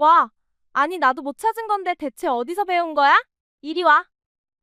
와, 아니 나도 못 찾은 건데 대체 어디서 배운 거야? 이리 와.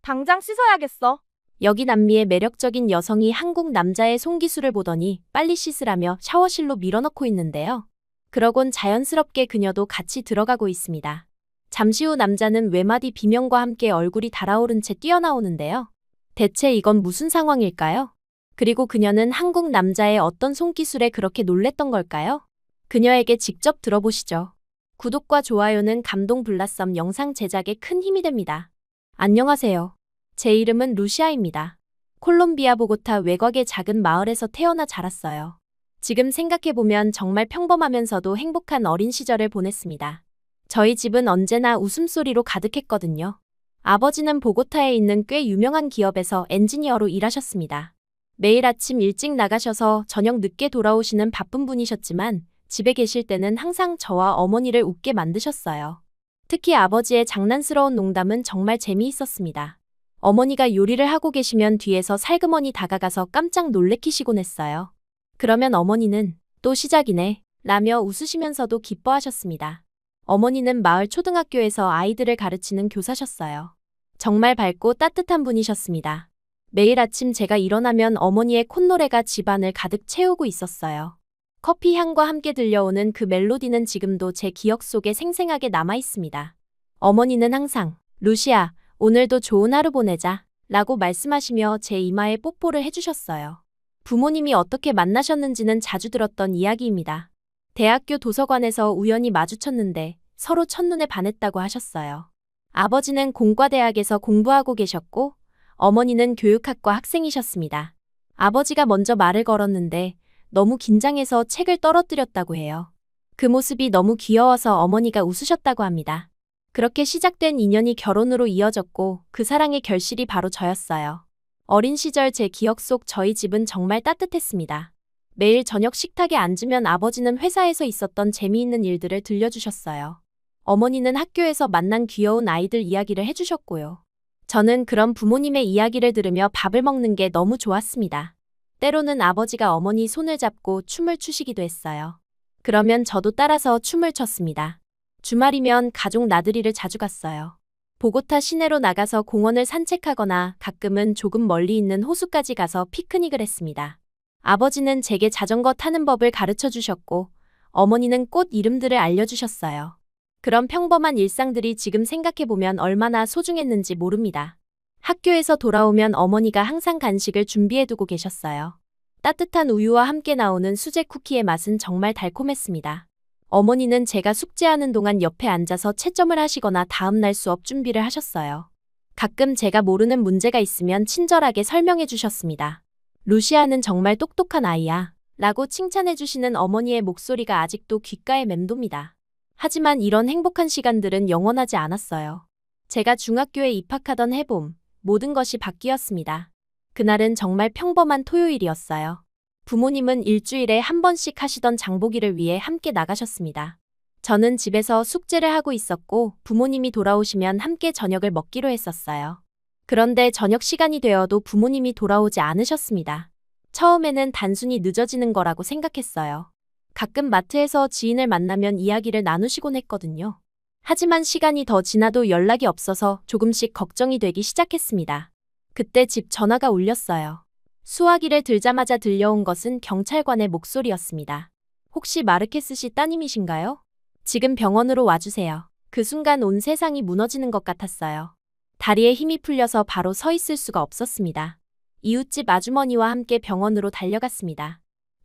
당장 씻어야겠어. 여기 남미의 매력적인 여성이 한국 남자의 손기술을 보더니 빨리 씻으라며 샤워실로 밀어넣고 있는데요. 그러곤 자연스럽게 그녀도 같이 들어가고 있습니다. 잠시 후 남자는 외마디 비명과 함께 얼굴이 달아오른 채 뛰어나오는데요. 대체 이건 무슨 상황일까요? 그리고 그녀는 한국 남자의 어떤 손기술에 그렇게 놀랬던 걸까요? 그녀에게 직접 들어보시죠. 구독과 좋아요는 감동 블라썸 영상 제작에 큰 힘이 됩니다. 안녕하세요. 제 이름은 루시아입니다. 콜롬비아 보고타 외곽의 작은 마을에서 태어나 자랐어요. 지금 생각해보면 정말 평범하면서도 행복한 어린 시절을 보냈습니다. 저희 집은 언제나 웃음소리로 가득했거든요. 아버지는 보고타에 있는 꽤 유명한 기업에서 엔지니어로 일하셨습니다. 매일 아침 일찍 나가셔서 저녁 늦게 돌아오시는 바쁜 분이셨지만 집에 계실 때는 항상 저와 어머니를 웃게 만드셨어요. 특히 아버지의 장난스러운 농담은 정말 재미있었습니다. 어머니가 요리를 하고 계시면 뒤에서 살그머니 다가가서 깜짝 놀래키시곤 했어요. 그러면 어머니는 또 시작이네 라며 웃으시면서도 기뻐하셨습니다. 어머니는 마을 초등학교에서 아이들을 가르치는 교사셨어요. 정말 밝고 따뜻한 분이셨습니다. 매일 아침 제가 일어나면 어머니의 콧노래가 집안을 가득 채우고 있었어요. 커피 향과 함께 들려오는 그 멜로디는 지금도 제 기억 속에 생생하게 남아 있습니다. 어머니는 항상 루시아, 오늘도 좋은 하루 보내자 라고 말씀하시며 제 이마에 뽀뽀를 해주셨어요. 부모님이 어떻게 만나셨는지는 자주 들었던 이야기입니다. 대학교 도서관에서 우연히 마주쳤는데 서로 첫눈에 반했다고 하셨어요. 아버지는 공과대학에서 공부하고 계셨고 어머니는 교육학과 학생이셨습니다. 아버지가 먼저 말을 걸었는데 너무 긴장해서 책을 떨어뜨렸다고 해요. 그 모습이 너무 귀여워서 어머니가 웃으셨다고 합니다. 그렇게 시작된 인연이 결혼으로 이어졌고 그 사랑의 결실이 바로 저였어요. 어린 시절 제 기억 속 저희 집은 정말 따뜻했습니다. 매일 저녁 식탁에 앉으면 아버지는 회사에서 있었던 재미있는 일들을 들려주셨어요. 어머니는 학교에서 만난 귀여운 아이들 이야기를 해주셨고요. 저는 그런 부모님의 이야기를 들으며 밥을 먹는 게 너무 좋았습니다. 때로는 아버지가 어머니 손을 잡고 춤을 추시기도 했어요. 그러면 저도 따라서 춤을 췄습니다. 주말이면 가족 나들이를 자주 갔어요. 보고타 시내로 나가서 공원을 산책하거나 가끔은 조금 멀리 있는 호수까지 가서 피크닉을 했습니다. 아버지는 제게 자전거 타는 법을 가르쳐 주셨고 어머니는 꽃 이름들을 알려주셨어요. 그런 평범한 일상들이 지금 생각해보면 얼마나 소중했는지 모릅니다. 학교에서 돌아오면 어머니가 항상 간식을 준비해두고 계셨어요. 따뜻한 우유와 함께 나오는 수제 쿠키의 맛은 정말 달콤했습니다. 어머니는 제가 숙제하는 동안 옆에 앉아서 채점을 하시거나 다음날 수업 준비를 하셨어요. 가끔 제가 모르는 문제가 있으면 친절하게 설명해 주셨습니다. 루시아는 정말 똑똑한 아이야 라고 칭찬해 주시는 어머니의 목소리가 아직도 귓가에 맴돕니다. 하지만 이런 행복한 시간들은 영원하지 않았어요. 제가 중학교에 입학하던 해봄, 모든 것이 바뀌었습니다. 그날은 정말 평범한 토요일이었어요. 부모님은 일주일에 한 번씩 하시던 장보기를 위해 함께 나가셨습니다. 저는 집에서 숙제를 하고 있었고 부모님이 돌아오시면 함께 저녁을 먹기로 했었어요. 그런데 저녁 시간이 되어도 부모님이 돌아오지 않으셨습니다. 처음에는 단순히 늦어지는 거라고 생각했어요. 가끔 마트에서 지인을 만나면 이야기를 나누시곤 했거든요. 하지만 시간이 더 지나도 연락이 없어서 조금씩 걱정이 되기 시작했습니다. 그때 집 전화가 울렸어요. 수화기를 들자마자 들려온 것은 경찰관의 목소리였습니다. 혹시 마르케스 씨 따님이신가요? 지금 병원으로 와주세요. 그 순간 온 세상이 무너지는 것 같았어요. 다리에 힘이 풀려서 바로 서 있을 수가 없었습니다. 이웃집 아주머니와 함께 병원으로 달려갔습니다.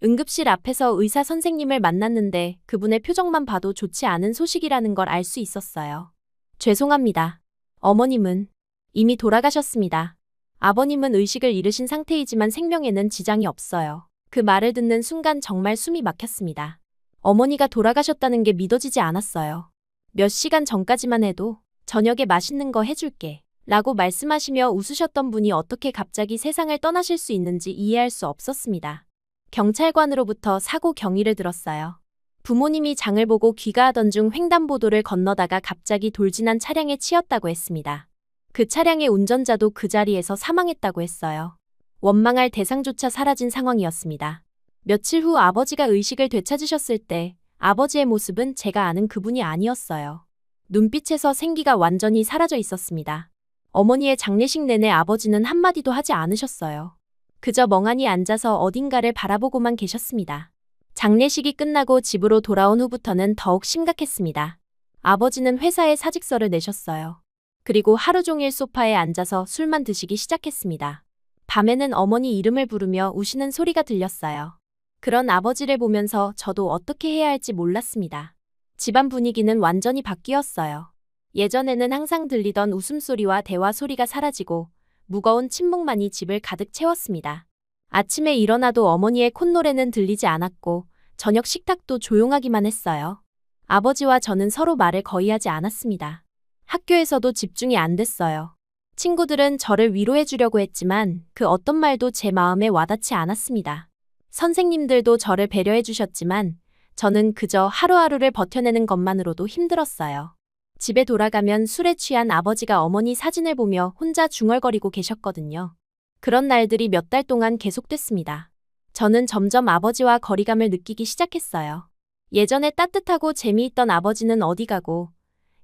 응급실 앞에서 의사 선생님을 만났는데 그분의 표정만 봐도 좋지 않은 소식이라는 걸 알 수 있었어요. 죄송합니다. 어머님은 이미 돌아가셨습니다. 아버님은 의식을 잃으신 상태이지만 생명에는 지장이 없어요. 그 말을 듣는 순간 정말 숨이 막혔습니다. 어머니가 돌아가셨다는 게 믿어지지 않았어요. 몇 시간 전까지만 해도 저녁에 맛있는 거 해줄게 라고 말씀하시며 웃으셨던 분이 어떻게 갑자기 세상을 떠나실 수 있는지 이해할 수 없었습니다. 경찰관으로부터 사고 경위를 들었어요. 부모님이 장을 보고 귀가하던 중 횡단보도를 건너다가 갑자기 돌진한 차량에 치였다고 했습니다. 그 차량의 운전자도 그 자리에서 사망했다고 했어요. 원망할 대상조차 사라진 상황이었습니다. 며칠 후 아버지가 의식을 되찾으셨을 때 아버지의 모습은 제가 아는 그분이 아니었어요. 눈빛에서 생기가 완전히 사라져 있었습니다. 어머니의 장례식 내내 아버지는 한마디도 하지 않으셨어요. 그저 멍하니 앉아서 어딘가를 바라보고만 계셨습니다. 장례식이 끝나고 집으로 돌아온 후부터는 더욱 심각했습니다. 아버지는 회사에 사직서를 내셨어요. 그리고 하루 종일 소파에 앉아서 술만 드시기 시작했습니다. 밤에는 어머니 이름을 부르며 우시는 소리가 들렸어요. 그런 아버지를 보면서 저도 어떻게 해야 할지 몰랐습니다. 집안 분위기는 완전히 바뀌었어요. 예전에는 항상 들리던 웃음소리와 대화 소리가 사라지고 무거운 침묵만이 집을 가득 채웠습니다. 아침에 일어나도 어머니의 콧노래는 들리지 않았고 저녁 식탁도 조용하기만 했어요. 아버지와 저는 서로 말을 거의 하지 않았습니다. 학교에서도 집중이 안 됐어요. 친구들은 저를 위로해 주려고 했지만 그 어떤 말도 제 마음에 와닿지 않았습니다. 선생님들도 저를 배려해 주셨지만 저는 그저 하루하루를 버텨내는 것만으로도 힘들었어요. 집에 돌아가면 술에 취한 아버지가 어머니 사진을 보며 혼자 중얼거리고 계셨거든요. 그런 날들이 몇 달 동안 계속됐습니다. 저는 점점 아버지와 거리감을 느끼기 시작했어요. 예전에 따뜻하고 재미있던 아버지는 어디 가고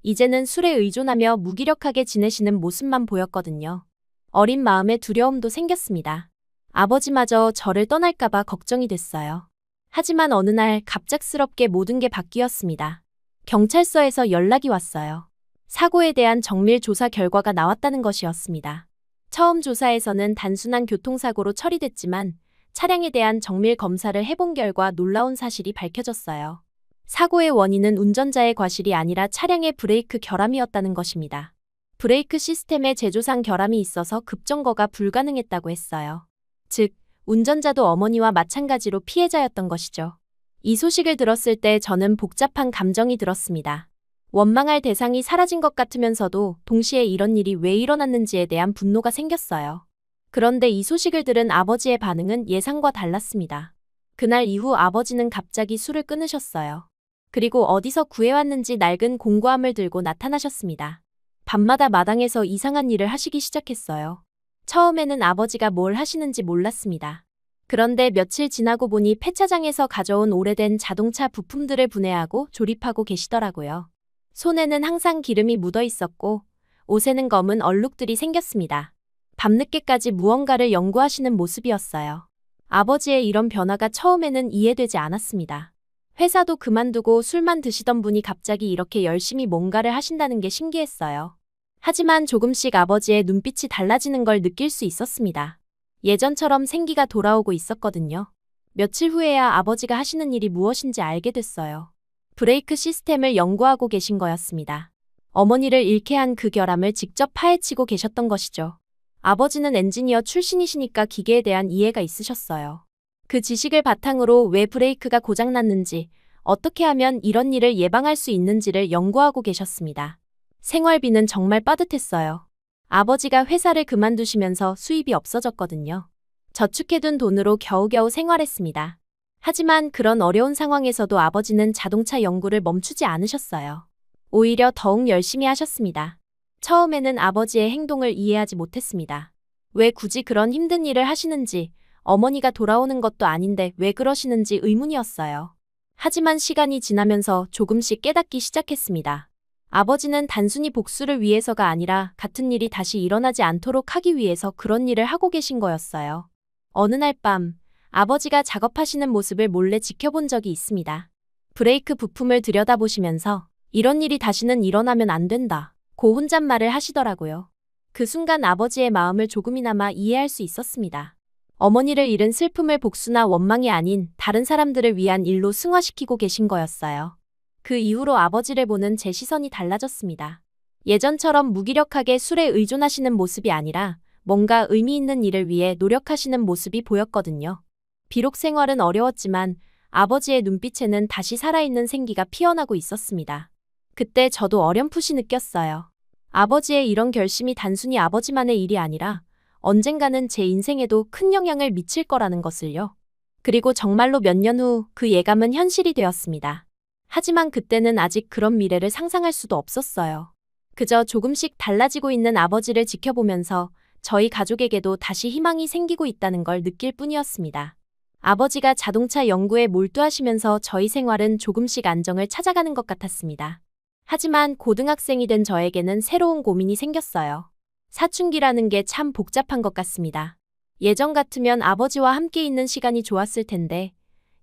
이제는 술에 의존하며 무기력하게 지내시는 모습만 보였거든요. 어린 마음에 두려움도 생겼습니다. 아버지마저 저를 떠날까봐 걱정이 됐어요. 하지만 어느 날 갑작스럽게 모든 게 바뀌었습니다. 경찰서에서 연락이 왔어요. 사고에 대한 정밀 조사 결과가 나왔다는 것이었습니다. 처음 조사에서는 단순한 교통사고로 처리됐지만 차량에 대한 정밀 검사를 해본 결과 놀라운 사실이 밝혀졌어요. 사고의 원인은 운전자의 과실이 아니라 차량의 브레이크 결함이었다는 것입니다. 브레이크 시스템에 제조상 결함이 있어서 급정거가 불가능했다고 했어요. 즉, 운전자도 어머니와 마찬가지로 피해자였던 것이죠. 이 소식을 들었을 때 저는 복잡한 감정이 들었습니다. 원망할 대상이 사라진 것 같으면서도 동시에 이런 일이 왜 일어났는지에 대한 분노가 생겼어요. 그런데 이 소식을 들은 아버지의 반응은 예상과 달랐습니다. 그날 이후 아버지는 갑자기 술을 끊으셨어요. 그리고 어디서 구해왔는지 낡은 공구함을 들고 나타나셨습니다. 밤마다 마당에서 이상한 일을 하시기 시작했어요. 처음에는 아버지가 뭘 하시는지 몰랐습니다. 그런데 며칠 지나고 보니 폐차장에서 가져온 오래된 자동차 부품들을 분해하고 조립하고 계시더라고요. 손에는 항상 기름이 묻어 있었고 옷에는 검은 얼룩들이 생겼습니다. 밤늦게까지 무언가를 연구하시는 모습이었어요. 아버지의 이런 변화가 처음에는 이해되지 않았습니다. 회사도 그만두고 술만 드시던 분이 갑자기 이렇게 열심히 뭔가를 하신다는 게 신기했어요. 하지만 조금씩 아버지의 눈빛이 달라지는 걸 느낄 수 있었습니다. 예전처럼 생기가 돌아오고 있었거든요. 며칠 후에야 아버지가 하시는 일이 무엇인지 알게 됐어요. 브레이크 시스템을 연구하고 계신 거였습니다. 어머니를 잃게 한 그 결함을 직접 파헤치고 계셨던 것이죠. 아버지는 엔지니어 출신이시니까 기계에 대한 이해가 있으셨어요. 그 지식을 바탕으로 왜 브레이크가 고장났는지, 어떻게 하면 이런 일을 예방할 수 있는지를 연구하고 계셨습니다. 생활비는 정말 빠듯했어요. 아버지가 회사를 그만두시면서 수입이 없어졌거든요. 저축해둔 돈으로 겨우겨우 생활했습니다. 하지만 그런 어려운 상황에서도 아버지는 자동차 연구를 멈추지 않으셨어요. 오히려 더욱 열심히 하셨습니다. 처음에는 아버지의 행동을 이해하지 못했습니다. 왜 굳이 그런 힘든 일을 하시는지, 어머니가 돌아오는 것도 아닌데 왜 그러시는지 의문이었어요. 하지만 시간이 지나면서 조금씩 깨닫기 시작했습니다. 아버지는 단순히 복수를 위해서가 아니라 같은 일이 다시 일어나지 않도록 하기 위해서 그런 일을 하고 계신 거였어요. 어느 날 밤, 아버지가 작업하시는 모습을 몰래 지켜본 적이 있습니다. 브레이크 부품을 들여다보시면서 이런 일이 다시는 일어나면 안 된다 고 혼잣말을 하시더라고요. 그 순간 아버지의 마음을 조금이나마 이해할 수 있었습니다. 어머니를 잃은 슬픔을 복수나 원망이 아닌 다른 사람들을 위한 일로 승화시키고 계신 거였어요. 그 이후로 아버지를 보는 제 시선이 달라졌습니다. 예전처럼 무기력하게 술에 의존하시는 모습이 아니라 뭔가 의미 있는 일을 위해 노력하시는 모습이 보였거든요. 비록 생활은 어려웠지만 아버지의 눈빛에는 다시 살아있는 생기가 피어나고 있었습니다. 그때 저도 어렴풋이 느꼈어요. 아버지의 이런 결심이 단순히 아버지만의 일이 아니라 언젠가는 제 인생에도 큰 영향을 미칠 거라는 것을요. 그리고 정말로 몇 년 후 그 예감은 현실이 되었습니다. 하지만 그때는 아직 그런 미래를 상상할 수도 없었어요. 그저 조금씩 달라지고 있는 아버지를 지켜보면서 저희 가족에게도 다시 희망이 생기고 있다는 걸 느낄 뿐이었습니다. 아버지가 자동차 연구에 몰두하시면서 저희 생활은 조금씩 안정을 찾아가는 것 같았습니다. 하지만 고등학생이 된 저에게는 새로운 고민이 생겼어요. 사춘기라는 게 참 복잡한 것 같습니다. 예전 같으면 아버지와 함께 있는 시간이 좋았을 텐데,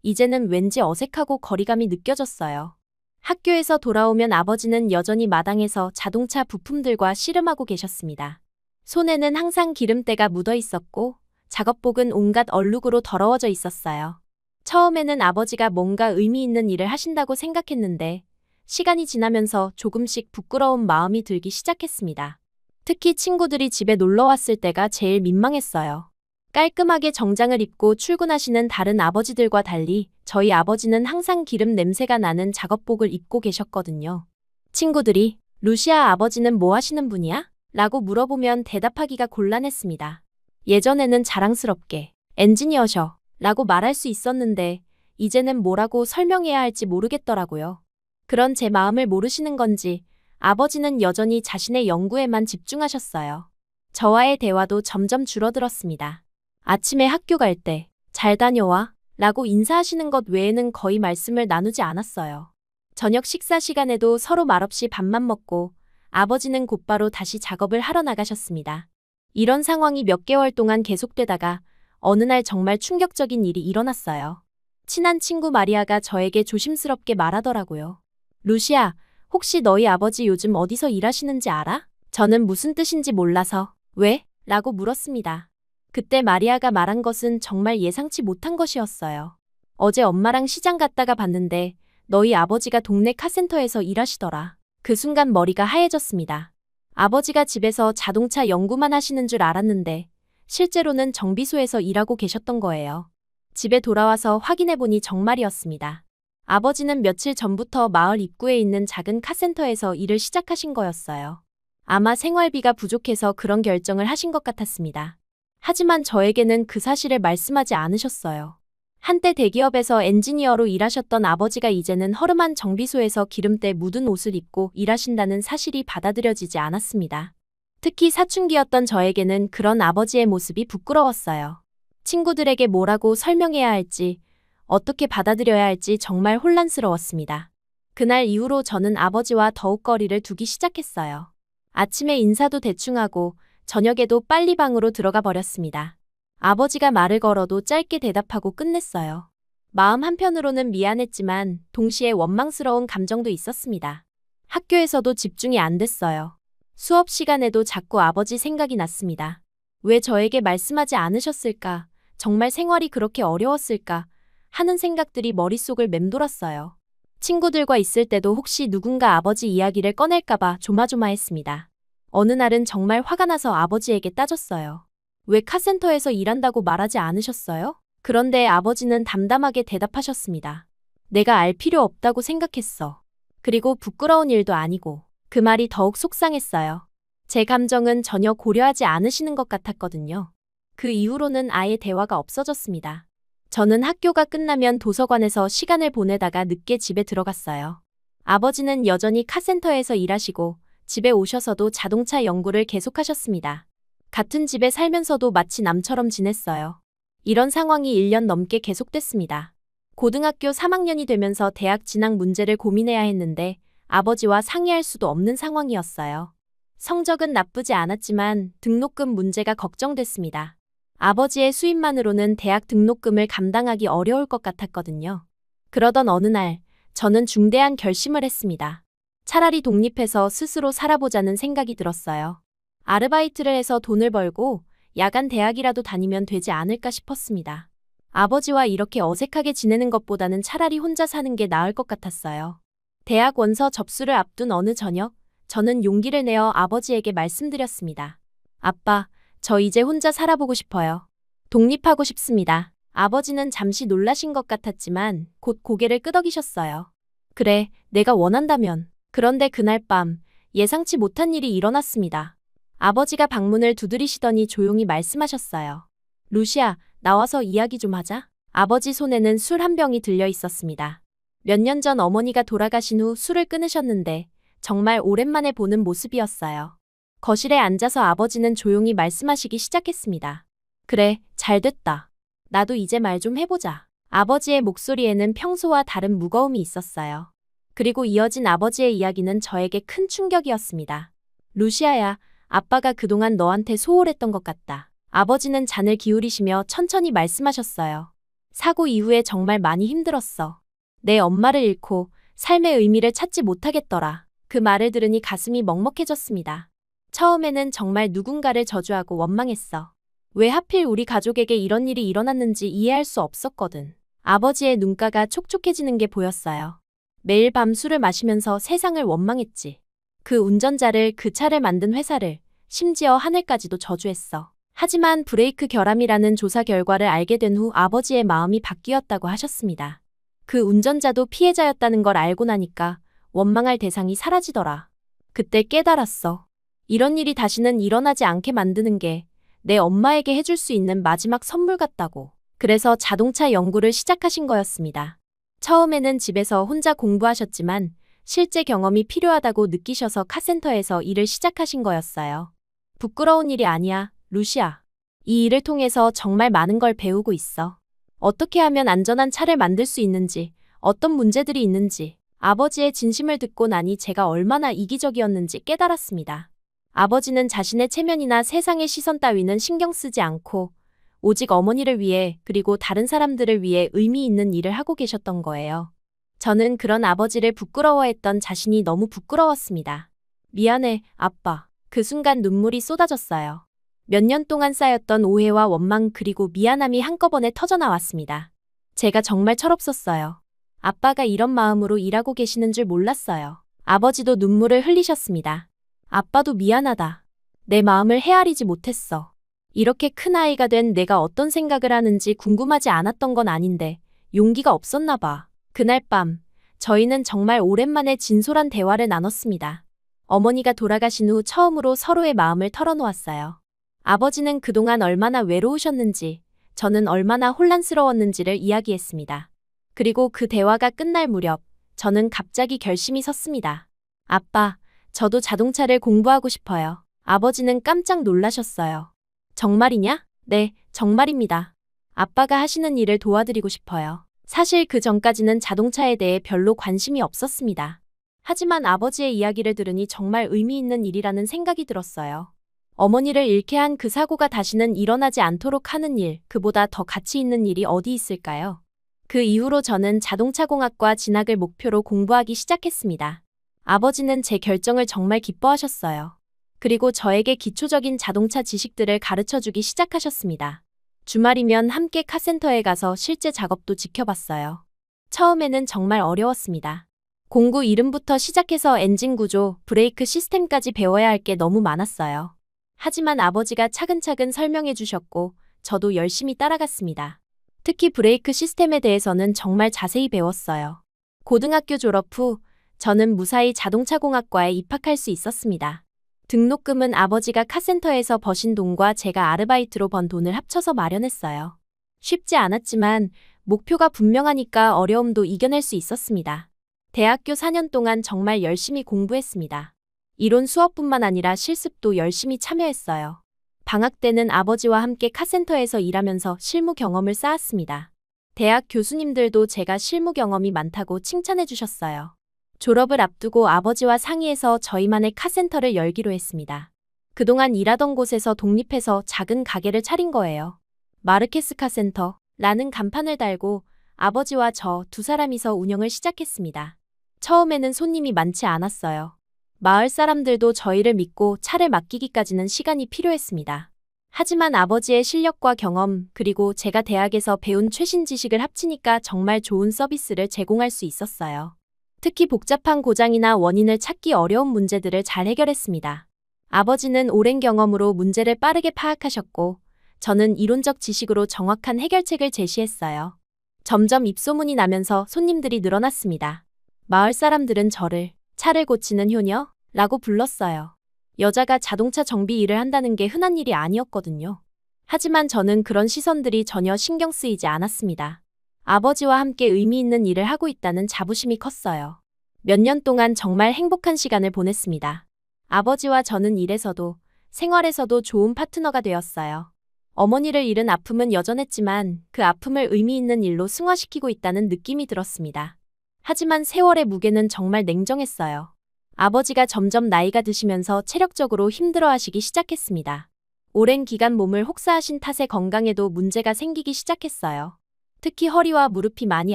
이제는 왠지 어색하고 거리감이 느껴졌어요. 학교에서 돌아오면 아버지는 여전히 마당에서 자동차 부품들과 씨름하고 계셨습니다. 손에는 항상 기름때가 묻어 있었고, 작업복은 온갖 얼룩으로 더러워져 있었어요. 처음에는 아버지가 뭔가 의미 있는 일을 하신다고 생각했는데, 시간이 지나면서 조금씩 부끄러운 마음이 들기 시작했습니다. 특히 친구들이 집에 놀러 왔을 때가 제일 민망했어요. 깔끔하게 정장을 입고 출근하시는 다른 아버지들과 달리 저희 아버지는 항상 기름 냄새가 나는 작업복을 입고 계셨거든요. 친구들이 루시아 아버지는 뭐 하시는 분이야? 라고 물어보면 대답하기가 곤란했습니다. 예전에는 자랑스럽게 엔지니어셔 라고 말할 수 있었는데 이제는 뭐라고 설명해야 할지 모르겠더라고요. 그런 제 마음을 모르시는 건지 아버지는 여전히 자신의 연구에만 집중하셨어요. 저와의 대화도 점점 줄어들었습니다. 아침에 학교 갈 때 잘 다녀와 라고 인사하시는 것 외에는 거의 말씀을 나누지 않았어요. 저녁 식사 시간에도 서로 말없이 밥만 먹고 아버지는 곧바로 다시 작업을 하러 나가셨습니다. 이런 상황이 몇 개월 동안 계속되다가 어느 날 정말 충격적인 일이 일어났어요. 친한 친구 마리아가 저에게 조심스럽게 말하더라고요. 루시아, 혹시 너희 아버지 요즘 어디서 일하시는지 알아? 저는 무슨 뜻인지 몰라서 왜? 라고 물었습니다. 그때 마리아가 말한 것은 정말 예상치 못한 것이었어요. 어제 엄마랑 시장 갔다가 봤는데 너희 아버지가 동네 카센터에서 일하시더라. 그 순간 머리가 하얘졌습니다. 아버지가 집에서 자동차 연구만 하시는 줄 알았는데 실제로는 정비소에서 일하고 계셨던 거예요. 집에 돌아와서 확인해보니 정말이었습니다. 아버지는 며칠 전부터 마을 입구에 있는 작은 카센터에서 일을 시작하신 거였어요. 아마 생활비가 부족해서 그런 결정을 하신 것 같았습니다. 하지만 저에게는 그 사실을 말씀하지 않으셨어요. 한때 대기업에서 엔지니어로 일하셨던 아버지가 이제는 허름한 정비소에서 기름때 묻은 옷을 입고 일하신다는 사실이 받아들여지지 않았습니다. 특히 사춘기였던 저에게는 그런 아버지의 모습이 부끄러웠어요. 친구들에게 뭐라고 설명해야 할지, 어떻게 받아들여야 할지 정말 혼란스러웠습니다. 그날 이후로 저는 아버지와 더욱 거리를 두기 시작했어요. 아침에 인사도 대충 하고 저녁에도 빨리 방으로 들어가 버렸습니다. 아버지가 말을 걸어도 짧게 대답하고 끝냈어요. 마음 한편으로는 미안했지만 동시에 원망스러운 감정도 있었습니다. 학교에서도 집중이 안 됐어요. 수업 시간에도 자꾸 아버지 생각이 났습니다. 왜 저에게 말씀하지 않으셨을까? 정말 생활이 그렇게 어려웠을까? 하는 생각들이 머릿속을 맴돌았어요. 친구들과 있을 때도 혹시 누군가 아버지 이야기를 꺼낼까봐 조마조마했습니다. 어느 날은 정말 화가 나서 아버지에게 따졌어요. 왜 카센터에서 일한다고 말하지 않으셨어요? 그런데 아버지는 담담하게 대답하셨습니다. 내가 알 필요 없다고 생각했어. 그리고 부끄러운 일도 아니고. 그 말이 더욱 속상했어요. 제 감정은 전혀 고려하지 않으시는 것 같았거든요. 그 이후로는 아예 대화가 없어졌습니다. 저는 학교가 끝나면 도서관에서 시간을 보내다가 늦게 집에 들어갔어요. 아버지는 여전히 카센터에서 일하시고 집에 오셔서도 자동차 연구를 계속하셨습니다. 같은 집에 살면서도 마치 남처럼 지냈어요. 이런 상황이 1년 넘게 계속됐습니다. 고등학교 3학년이 되면서 대학 진학 문제를 고민해야 했는데 아버지와 상의할 수도 없는 상황이었어요. 성적은 나쁘지 않았지만 등록금 문제가 걱정됐습니다. 아버지의 수입만으로는 대학 등록금을 감당하기 어려울 것 같았거든요. 그러던 어느 날 저는 중대한 결심을 했습니다. 차라리 독립해서 스스로 살아보자는 생각이 들었어요. 아르바이트를 해서 돈을 벌고 야간 대학이라도 다니면 되지 않을까 싶었습니다. 아버지와 이렇게 어색하게 지내는 것보다는 차라리 혼자 사는 게 나을 것 같았어요. 대학 원서 접수를 앞둔 어느 저녁, 저는 용기를 내어 아버지에게 말씀드렸습니다. 아빠, 저 이제 혼자 살아보고 싶어요. 독립하고 싶습니다. 아버지는 잠시 놀라신 것 같았지만 곧 고개를 끄덕이셨어요. 그래, 내가 원한다면. 그런데 그날 밤 예상치 못한 일이 일어났습니다. 아버지가 방문을 두드리시더니 조용히 말씀하셨어요. 루시아, 나와서 이야기 좀 하자. 아버지 손에는 술 한 병이 들려 있었습니다. 몇 년 전 어머니가 돌아가신 후 술을 끊으셨는데 정말 오랜만에 보는 모습이었어요. 거실에 앉아서 아버지는 조용히 말씀하시기 시작했습니다. 그래, 잘 됐다. 나도 이제 말 좀 해보자. 아버지의 목소리에는 평소와 다른 무거움이 있었어요. 그리고 이어진 아버지의 이야기는 저에게 큰 충격이었습니다. 루시아야, 아빠가 그동안 너한테 소홀했던 것 같다. 아버지는 잔을 기울이시며 천천히 말씀하셨어요. 사고 이후에 정말 많이 힘들었어. 내 엄마를 잃고 삶의 의미를 찾지 못하겠더라. 그 말을 들으니 가슴이 먹먹해졌습니다. 처음에는 정말 누군가를 저주하고 원망했어. 왜 하필 우리 가족에게 이런 일이 일어났는지 이해할 수 없었거든. 아버지의 눈가가 촉촉해지는 게 보였어요. 매일 밤 술을 마시면서 세상을 원망했지. 그 운전자를, 그 차를 만든 회사를, 심지어 하늘까지도 저주했어. 하지만 브레이크 결함이라는 조사 결과를 알게 된 후 아버지의 마음이 바뀌었다고 하셨습니다. 그 운전자도 피해자였다는 걸 알고 나니까 원망할 대상이 사라지더라. 그때 깨달았어. 이런 일이 다시는 일어나지 않게 만드는 게 내 엄마에게 해줄 수 있는 마지막 선물 같다고. 그래서 자동차 연구를 시작하신 거였습니다. 처음에는 집에서 혼자 공부하셨지만 실제 경험이 필요하다고 느끼셔서 카센터에서 일을 시작하신 거였어요. 부끄러운 일이 아니야, 루시아. 이 일을 통해서 정말 많은 걸 배우고 있어. 어떻게 하면 안전한 차를 만들 수 있는지, 어떤 문제들이 있는지, 아버지의 진심을 듣고 나니 제가 얼마나 이기적이었는지 깨달았습니다. 아버지는 자신의 체면이나 세상의 시선 따위는 신경 쓰지 않고 오직 어머니를 위해 그리고 다른 사람들을 위해 의미 있는 일을 하고 계셨던 거예요. 저는 그런 아버지를 부끄러워했던 자신이 너무 부끄러웠습니다. 미안해, 아빠. 그 순간 눈물이 쏟아졌어요. 몇 년 동안 쌓였던 오해와 원망 그리고 미안함이 한꺼번에 터져나왔습니다. 제가 정말 철없었어요. 아빠가 이런 마음으로 일하고 계시는 줄 몰랐어요. 아버지도 눈물을 흘리셨습니다. 아빠도 미안하다. 내 마음을 헤아리지 못했어. 이렇게 큰 아이가 된 내가 어떤 생각을 하는지 궁금하지 않았던 건 아닌데 용기가 없었나 봐. 그날 밤 저희는 정말 오랜만에 진솔한 대화를 나눴습니다. 어머니가 돌아가신 후 처음으로 서로의 마음을 털어놓았어요. 아버지는 그동안 얼마나 외로우셨는지, 저는 얼마나 혼란스러웠는지를 이야기했습니다. 그리고 그 대화가 끝날 무렵 저는 갑자기 결심이 섰습니다. 아빠, 저도 자동차를 공부하고 싶어요. 아버지는 깜짝 놀라셨어요. 정말이냐? 네, 정말입니다. 아빠가 하시는 일을 도와드리고 싶어요. 사실 그 전까지는 자동차에 대해 별로 관심이 없었습니다. 하지만 아버지의 이야기를 들으니 정말 의미 있는 일이라는 생각이 들었어요. 어머니를 잃게 한 그 사고가 다시는 일어나지 않도록 하는 일, 그보다 더 가치 있는 일이 어디 있을까요? 그 이후로 저는 자동차공학과 진학을 목표로 공부하기 시작했습니다. 아버지는 제 결정을 정말 기뻐하셨어요. 그리고 저에게 기초적인 자동차 지식들을 가르쳐주기 시작하셨습니다. 주말이면 함께 카센터에 가서 실제 작업도 지켜봤어요. 처음에는 정말 어려웠습니다. 공구 이름부터 시작해서 엔진 구조, 브레이크 시스템까지 배워야 할 게 너무 많았어요. 하지만 아버지가 차근차근 설명해 주셨고 저도 열심히 따라갔습니다. 특히 브레이크 시스템에 대해서는 정말 자세히 배웠어요. 고등학교 졸업 후 저는 무사히 자동차공학과에 입학할 수 있었습니다. 등록금은 아버지가 카센터에서 버신 돈과 제가 아르바이트로 번 돈을 합쳐서 마련했어요. 쉽지 않았지만 목표가 분명하니까 어려움도 이겨낼 수 있었습니다. 대학교 4년 동안 정말 열심히 공부했습니다. 이론 수업뿐만 아니라 실습도 열심히 참여했어요. 방학 때는 아버지와 함께 카센터에서 일하면서 실무 경험을 쌓았습니다. 대학 교수님들도 제가 실무 경험이 많다고 칭찬해 주셨어요. 졸업을 앞두고 아버지와 상의해서 저희만의 카센터를 열기로 했습니다. 그동안 일하던 곳에서 독립해서 작은 가게를 차린 거예요. 마르케스 카센터라는 간판을 달고 아버지와 저 두 사람이서 운영을 시작했습니다. 처음에는 손님이 많지 않았어요. 마을 사람들도 저희를 믿고 차를 맡기기까지는 시간이 필요했습니다. 하지만 아버지의 실력과 경험 그리고 제가 대학에서 배운 최신 지식을 합치니까 정말 좋은 서비스를 제공할 수 있었어요. 특히 복잡한 고장이나 원인을 찾기 어려운 문제들을 잘 해결했습니다. 아버지는 오랜 경험으로 문제를 빠르게 파악하셨고 저는 이론적 지식으로 정확한 해결책을 제시했어요. 점점 입소문이 나면서 손님들이 늘어났습니다. 마을 사람들은 저를 차를 고치는 효녀라고 불렀어요. 여자가 자동차 정비 일을 한다는 게 흔한 일이 아니었거든요. 하지만 저는 그런 시선들이 전혀 신경 쓰이지 않았습니다. 아버지와 함께 의미 있는 일을 하고 있다는 자부심이 컸어요. 몇 년 동안 정말 행복한 시간을 보냈습니다. 아버지와 저는 일에서도 생활에서도 좋은 파트너가 되었어요. 어머니를 잃은 아픔은 여전했지만 그 아픔을 의미 있는 일로 승화시키고 있다는 느낌이 들었습니다. 하지만 세월의 무게는 정말 냉정했어요. 아버지가 점점 나이가 드시면서 체력적으로 힘들어하시기 시작했습니다. 오랜 기간 몸을 혹사하신 탓에 건강에도 문제가 생기기 시작했어요. 특히 허리와 무릎이 많이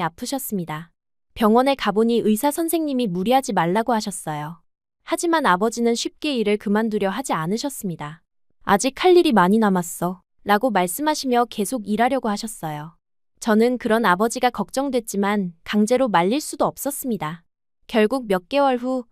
아프셨습니다. 병원에 가보니 의사 선생님이 무리하지 말라고 하셨어요. 하지만 아버지는 쉽게 일을 그만두려 하지 않으셨습니다. 아직 할 일이 많이 남았어 라고 말씀하시며 계속 일하려고 하셨어요. 저는 그런 아버지가 걱정됐지만 강제로 말릴 수도 없었습니다. 결국 몇 개월 후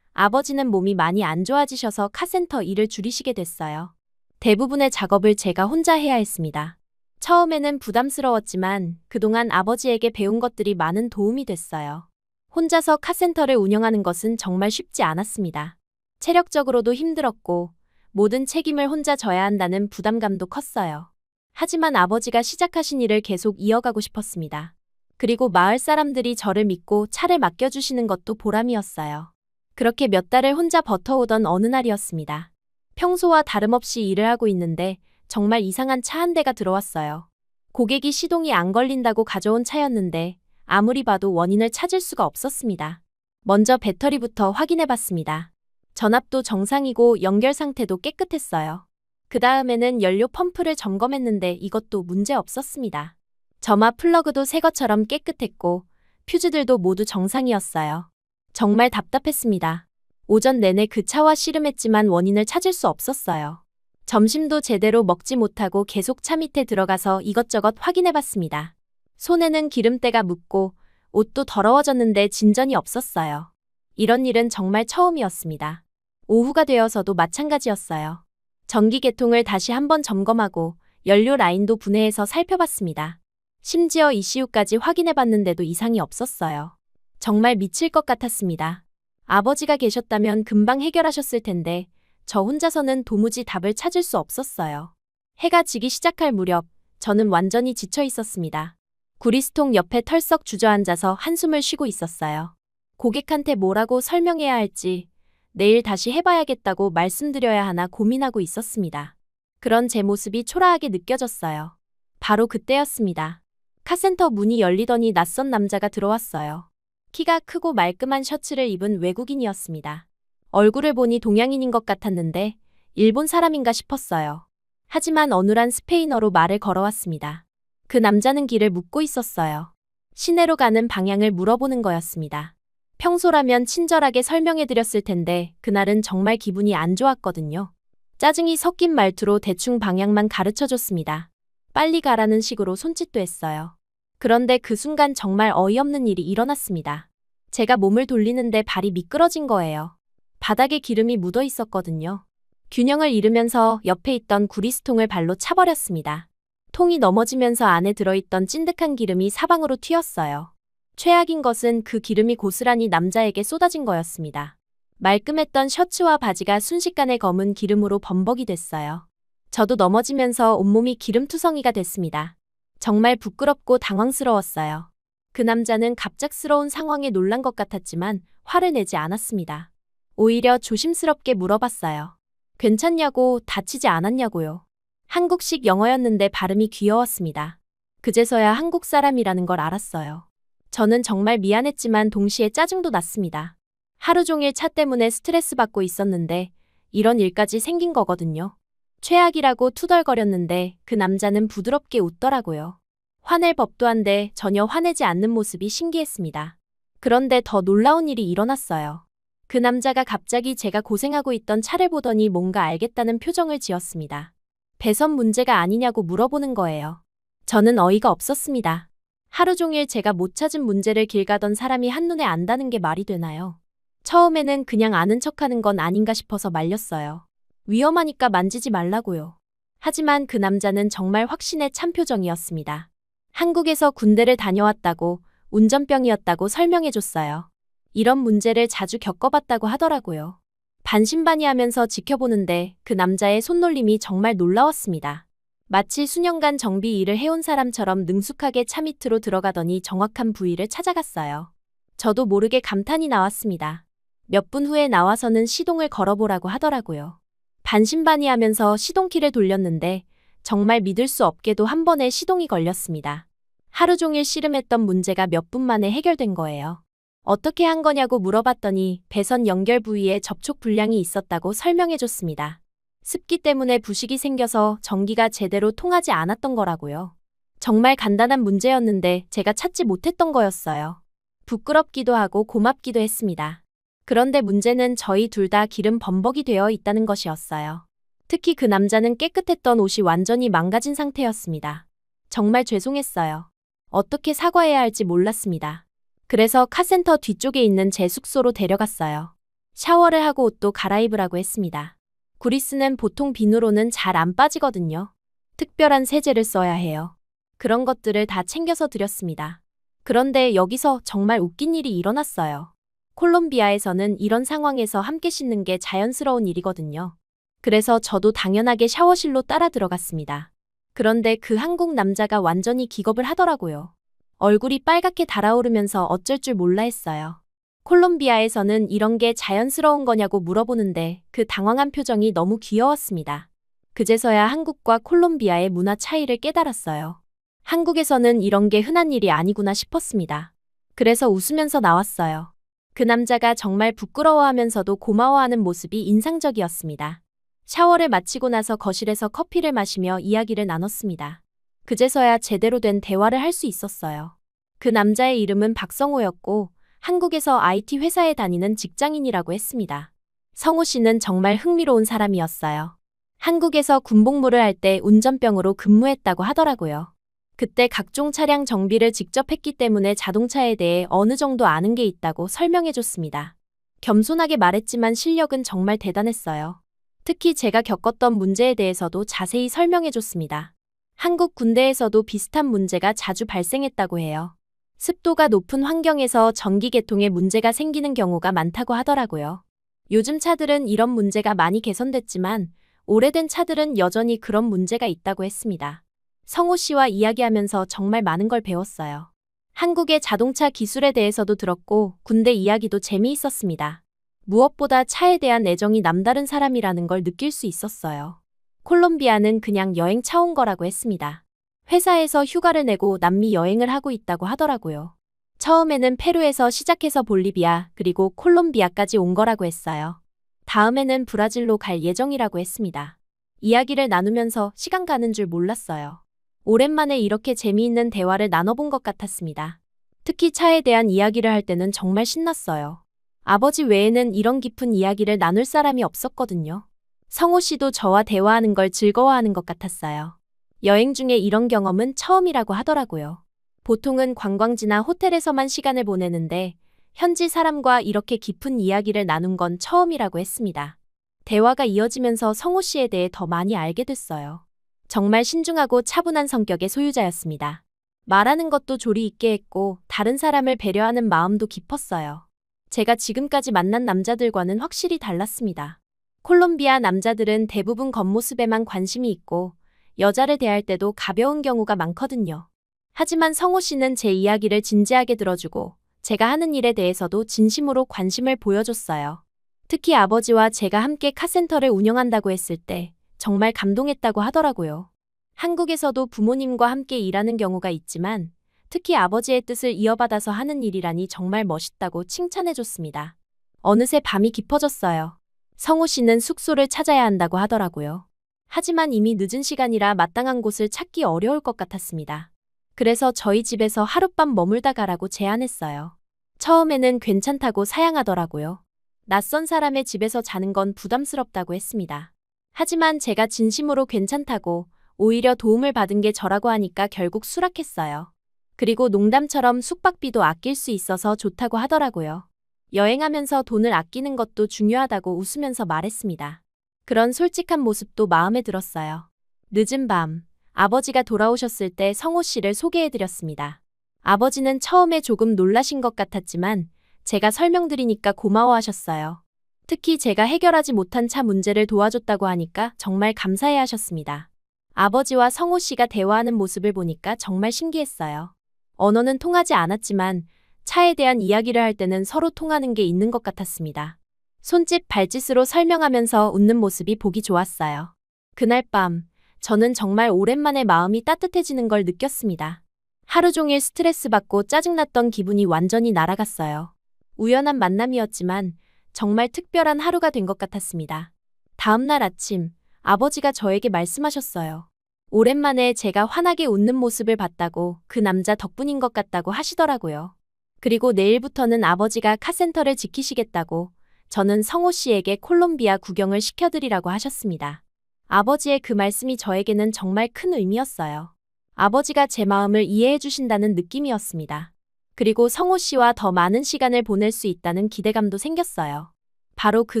아버지는 몸이 많이 안 좋아지셔서 카센터 일을 줄이시게 됐어요. 대부분의 작업을 제가 혼자 해야 했습니다. 처음에는 부담스러웠지만 그동안 아버지에게 배운 것들이 많은 도움이 됐어요. 혼자서 카센터를 운영하는 것은 정말 쉽지 않았습니다. 체력적으로도 힘들었고 모든 책임을 혼자 져야 한다는 부담감도 컸어요. 하지만 아버지가 시작하신 일을 계속 이어가고 싶었습니다. 그리고 마을 사람들이 저를 믿고 차를 맡겨주시는 것도 보람이었어요. 그렇게 몇 달을 혼자 버텨오던 어느 날이었습니다. 평소와 다름없이 일을 하고 있는데 정말 이상한 차 한 대가 들어왔어요. 고객이 시동이 안 걸린다고 가져온 차였는데 아무리 봐도 원인을 찾을 수가 없었습니다. 먼저 배터리부터 확인해 봤습니다. 전압도 정상이고 연결 상태도 깨끗했어요. 그 다음에는 연료 펌프를 점검했는데 이것도 문제 없었습니다. 점화 플러그도 새 것처럼 깨끗했고 퓨즈들도 모두 정상이었어요. 정말 답답했습니다. 오전 내내 그 차와 씨름했지만 원인을 찾을 수 없었어요. 점심도 제대로 먹지 못하고 계속 차 밑에 들어가서 이것저것 확인해봤습니다. 손에는 기름때가 묻고 옷도 더러워졌는데 진전이 없었어요. 이런 일은 정말 처음이었습니다. 오후가 되어서도 마찬가지였어요. 전기 계통을 다시 한번 점검하고 연료 라인도 분해해서 살펴봤습니다. 심지어 ECU까지 확인해봤는데도 이상이 없었어요. 정말 미칠 것 같았습니다. 아버지가 계셨다면 금방 해결하셨을 텐데 저 혼자서는 도무지 답을 찾을 수 없었어요. 해가 지기 시작할 무렵 저는 완전히 지쳐 있었습니다. 구리스통 옆에 털썩 주저앉아서 한숨을 쉬고 있었어요. 고객한테 뭐라고 설명해야 할지 내일 다시 해봐야겠다고 말씀드려야 하나 고민하고 있었습니다. 그런 제 모습이 초라하게 느껴졌어요. 바로 그때였습니다. 카센터 문이 열리더니 낯선 남자가 들어왔어요. 키가 크고 말끔한 셔츠를 입은 외국인이었습니다. 얼굴을 보니 동양인인 것 같았는데 일본 사람인가 싶었어요. 하지만 어눌한 스페인어로 말을 걸어왔습니다. 그 남자는 길을 묻고 있었어요. 시내로 가는 방향을 물어보는 거였습니다. 평소라면 친절하게 설명해드렸을 텐데 그날은 정말 기분이 안 좋았거든요. 짜증이 섞인 말투로 대충 방향만 가르쳐줬습니다. 빨리 가라는 식으로 손짓도 했어요. 그런데 그 순간 정말 어이없는 일이 일어났습니다. 제가 몸을 돌리는데 발이 미끄러진 거예요. 바닥에 기름이 묻어 있었거든요. 균형을 잃으면서 옆에 있던 구리스통을 발로 차버렸습니다. 통이 넘어지면서 안에 들어있던 찐득한 기름이 사방으로 튀었어요. 최악인 것은 그 기름이 고스란히 남자에게 쏟아진 거였습니다. 말끔했던 셔츠와 바지가 순식간에 검은 기름으로 범벅이 됐어요. 저도 넘어지면서 온몸이 기름투성이가 됐습니다. 정말 부끄럽고 당황스러웠어요. 그 남자는 갑작스러운 상황에 놀란 것 같았지만 화를 내지 않았습니다. 오히려 조심스럽게 물어봤어요. 괜찮냐고, 다치지 않았냐고요. 한국식 영어였는데 발음이 귀여웠습니다. 그제서야 한국 사람이라는 걸 알았어요. 저는 정말 미안했지만 동시에 짜증도 났습니다. 하루 종일 차 때문에 스트레스 받고 있었는데 이런 일까지 생긴 거거든요. 최악이라고 투덜거렸는데 그 남자는 부드럽게 웃더라고요. 화낼 법도 한데 전혀 화내지 않는 모습이 신기했습니다. 그런데 더 놀라운 일이 일어났어요. 그 남자가 갑자기 제가 고생하고 있던 차를 보더니 뭔가 알겠다는 표정을 지었습니다. 배선 문제가 아니냐고 물어보는 거예요. 저는 어이가 없었습니다. 하루 종일 제가 못 찾은 문제를 길 가던 사람이 한눈에 안다는 게 말이 되나요? 처음에는 그냥 아는 척하는 건 아닌가 싶어서 말렸어요. 위험하니까 만지지 말라고요. 하지만 그 남자는 정말 확신에 찬 표정이었습니다. 한국에서 군대를 다녀왔다고 운전병이었다고 설명해줬어요. 이런 문제를 자주 겪어봤다고 하더라고요. 반신반의하면서 지켜보는데 그 남자의 손놀림이 정말 놀라웠습니다. 마치 수년간 정비 일을 해온 사람처럼 능숙하게 차 밑으로 들어가더니 정확한 부위를 찾아갔어요. 저도 모르게 감탄이 나왔습니다. 몇 분 후에 나와서는 시동을 걸어보라고 하더라고요. 반신반의하면서 시동키를 돌렸는데 정말 믿을 수 없게도 한 번에 시동이 걸렸습니다. 하루 종일 씨름했던 문제가 몇 분 만에 해결된 거예요. 어떻게 한 거냐고 물어봤더니 배선 연결 부위에 접촉 불량이 있었다고 설명해줬습니다. 습기 때문에 부식이 생겨서 전기가 제대로 통하지 않았던 거라고요. 정말 간단한 문제였는데 제가 찾지 못했던 거였어요. 부끄럽기도 하고 고맙기도 했습니다. 그런데 문제는 저희 둘 다 기름 범벅이 되어 있다는 것이었어요. 특히 그 남자는 깨끗했던 옷이 완전히 망가진 상태였습니다. 정말 죄송했어요. 어떻게 사과해야 할지 몰랐습니다. 그래서 카센터 뒤쪽에 있는 제 숙소로 데려갔어요. 샤워를 하고 옷도 갈아입으라고 했습니다. 구리스는 보통 비누로는 잘 안 빠지거든요. 특별한 세제를 써야 해요. 그런 것들을 다 챙겨서 드렸습니다. 그런데 여기서 정말 웃긴 일이 일어났어요. 콜롬비아에서는 이런 상황에서 함께 씻는 게 자연스러운 일이거든요. 그래서 저도 당연하게 샤워실로 따라 들어갔습니다. 그런데 그 한국 남자가 완전히 기겁을 하더라고요. 얼굴이 빨갛게 달아오르면서 어쩔 줄 몰라 했어요. 콜롬비아에서는 이런 게 자연스러운 거냐고 물어보는데 그 당황한 표정이 너무 귀여웠습니다. 그제서야 한국과 콜롬비아의 문화 차이를 깨달았어요. 한국에서는 이런 게 흔한 일이 아니구나 싶었습니다. 그래서 웃으면서 나왔어요. 그 남자가 정말 부끄러워하면서도 고마워하는 모습이 인상적이었습니다. 샤워를 마치고 나서 거실에서 커피를 마시며 이야기를 나눴습니다. 그제서야 제대로 된 대화를 할 수 있었어요. 그 남자의 이름은 박성호였고 한국에서 IT 회사에 다니는 직장인이라고 했습니다. 성호 씨는 정말 흥미로운 사람이었어요. 한국에서 군복무를 할 때 운전병으로 근무했다고 하더라고요. 그때 각종 차량 정비를 직접 했기 때문에 자동차에 대해 어느 정도 아는 게 있다고 설명해줬습니다. 겸손하게 말했지만 실력은 정말 대단했어요. 특히 제가 겪었던 문제에 대해서도 자세히 설명해줬습니다. 한국 군대에서도 비슷한 문제가 자주 발생했다고 해요. 습도가 높은 환경에서 전기 계통에 문제가 생기는 경우가 많다고 하더라고요. 요즘 차들은 이런 문제가 많이 개선됐지만 오래된 차들은 여전히 그런 문제가 있다고 했습니다. 성호 씨와 이야기하면서 정말 많은 걸 배웠어요. 한국의 자동차 기술에 대해서도 들었고 군대 이야기도 재미있었습니다. 무엇보다 차에 대한 애정이 남다른 사람이라는 걸 느낄 수 있었어요. 콜롬비아는 그냥 여행 차 온 거라고 했습니다. 회사에서 휴가를 내고 남미 여행을 하고 있다고 하더라고요. 처음에는 페루에서 시작해서 볼리비아 그리고 콜롬비아까지 온 거라고 했어요. 다음에는 브라질로 갈 예정이라고 했습니다. 이야기를 나누면서 시간 가는 줄 몰랐어요. 오랜만에 이렇게 재미있는 대화를 나눠본 것 같았습니다. 특히 차에 대한 이야기를 할 때는 정말 신났어요. 아버지 외에는 이런 깊은 이야기를 나눌 사람이 없었거든요. 성호 씨도 저와 대화하는 걸 즐거워하는 것 같았어요. 여행 중에 이런 경험은 처음이라고 하더라고요. 보통은 관광지나 호텔에서만 시간을 보내는데 현지 사람과 이렇게 깊은 이야기를 나눈 건 처음이라고 했습니다. 대화가 이어지면서 성호 씨에 대해 더 많이 알게 됐어요. 정말 신중하고 차분한 성격의 소유자였습니다. 말하는 것도 조리 있게 했고 다른 사람을 배려하는 마음도 깊었어요. 제가 지금까지 만난 남자들과는 확실히 달랐습니다. 콜롬비아 남자들은 대부분 겉모습에만 관심이 있고 여자를 대할 때도 가벼운 경우가 많거든요. 하지만 성호 씨는 제 이야기를 진지하게 들어주고 제가 하는 일에 대해서도 진심으로 관심을 보여줬어요. 특히 아버지와 제가 함께 카센터를 운영한다고 했을 때 정말 감동했다고 하더라고요. 한국에서도 부모님과 함께 일하는 경우가 있지만 특히 아버지의 뜻을 이어받아서 하는 일이라니 정말 멋있다고 칭찬해줬습니다. 어느새 밤이 깊어졌어요. 성호 씨는 숙소를 찾아야 한다고 하더라고요. 하지만 이미 늦은 시간이라 마땅한 곳을 찾기 어려울 것 같았습니다. 그래서 저희 집에서 하룻밤 머물다 가라고 제안했어요. 처음에는 괜찮다고 사양하더라고요. 낯선 사람의 집에서 자는 건 부담스럽다고 했습니다. 하지만 제가 진심으로 괜찮다고 오히려 도움을 받은 게 저라고 하니까 결국 수락했어요. 그리고 농담처럼 숙박비도 아낄 수 있어서 좋다고 하더라고요. 여행하면서 돈을 아끼는 것도 중요하다고 웃으면서 말했습니다. 그런 솔직한 모습도 마음에 들었어요. 늦은 밤, 아버지가 돌아오셨을 때 성호 씨를 소개해드렸습니다. 아버지는 처음에 조금 놀라신 것 같았지만 제가 설명드리니까 고마워하셨어요. 특히 제가 해결하지 못한 차 문제를 도와줬다고 하니까 정말 감사해 하셨습니다. 아버지와 성호 씨가 대화하는 모습을 보니까 정말 신기했어요. 언어는 통하지 않았지만 차에 대한 이야기를 할 때는 서로 통하는 게 있는 것 같았습니다. 손짓 발짓으로 설명하면서 웃는 모습이 보기 좋았어요. 그날 밤, 저는 정말 오랜만에 마음이 따뜻해지는 걸 느꼈습니다. 하루 종일 스트레스 받고 짜증났던 기분이 완전히 날아갔어요. 우연한 만남이었지만 정말 특별한 하루가 된 것 같았습니다. 다음 날 아침, 아버지가 저에게 말씀하셨어요. 오랜만에 제가 환하게 웃는 모습을 봤다고, 그 남자 덕분인 것 같다고 하시더라고요. 그리고 내일부터는 아버지가 카센터를 지키시겠다고, 저는 성호 씨에게 콜롬비아 구경을 시켜드리라고 하셨습니다. 아버지의 그 말씀이 저에게는 정말 큰 의미였어요. 아버지가 제 마음을 이해해 주신다는 느낌이었습니다. 그리고 성호 씨와 더 많은 시간을 보낼 수 있다는 기대감도 생겼어요. 바로 그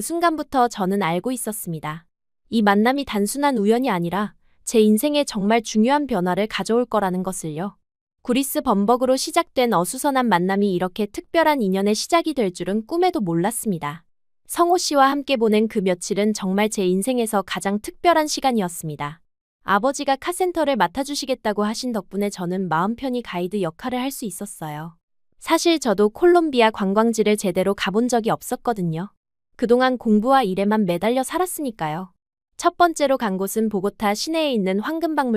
순간부터 저는 알고 있었습니다. 이 만남이 단순한 우연이 아니라 제 인생에 정말 중요한 변화를 가져올 거라는 것을요. 구리스 범벅으로 시작된 어수선한 만남이 이렇게 특별한 인연의 시작이 될 줄은 꿈에도 몰랐습니다. 성호 씨와 함께 보낸 그 며칠은 정말 제 인생에서 가장 특별한 시간이었습니다. 아버지가 카센터를 맡아주시겠다고 하신 덕분에 저는 마음 편히 가이드 역할을 할 수 있었어요. 사실 저도 콜롬비아 관광지를 제대로 가본 적이 없었거든요. 그동안 공부와 일에만 매달려 살았으니까요. 첫 번째로 간 곳은 보고타 시내에 있는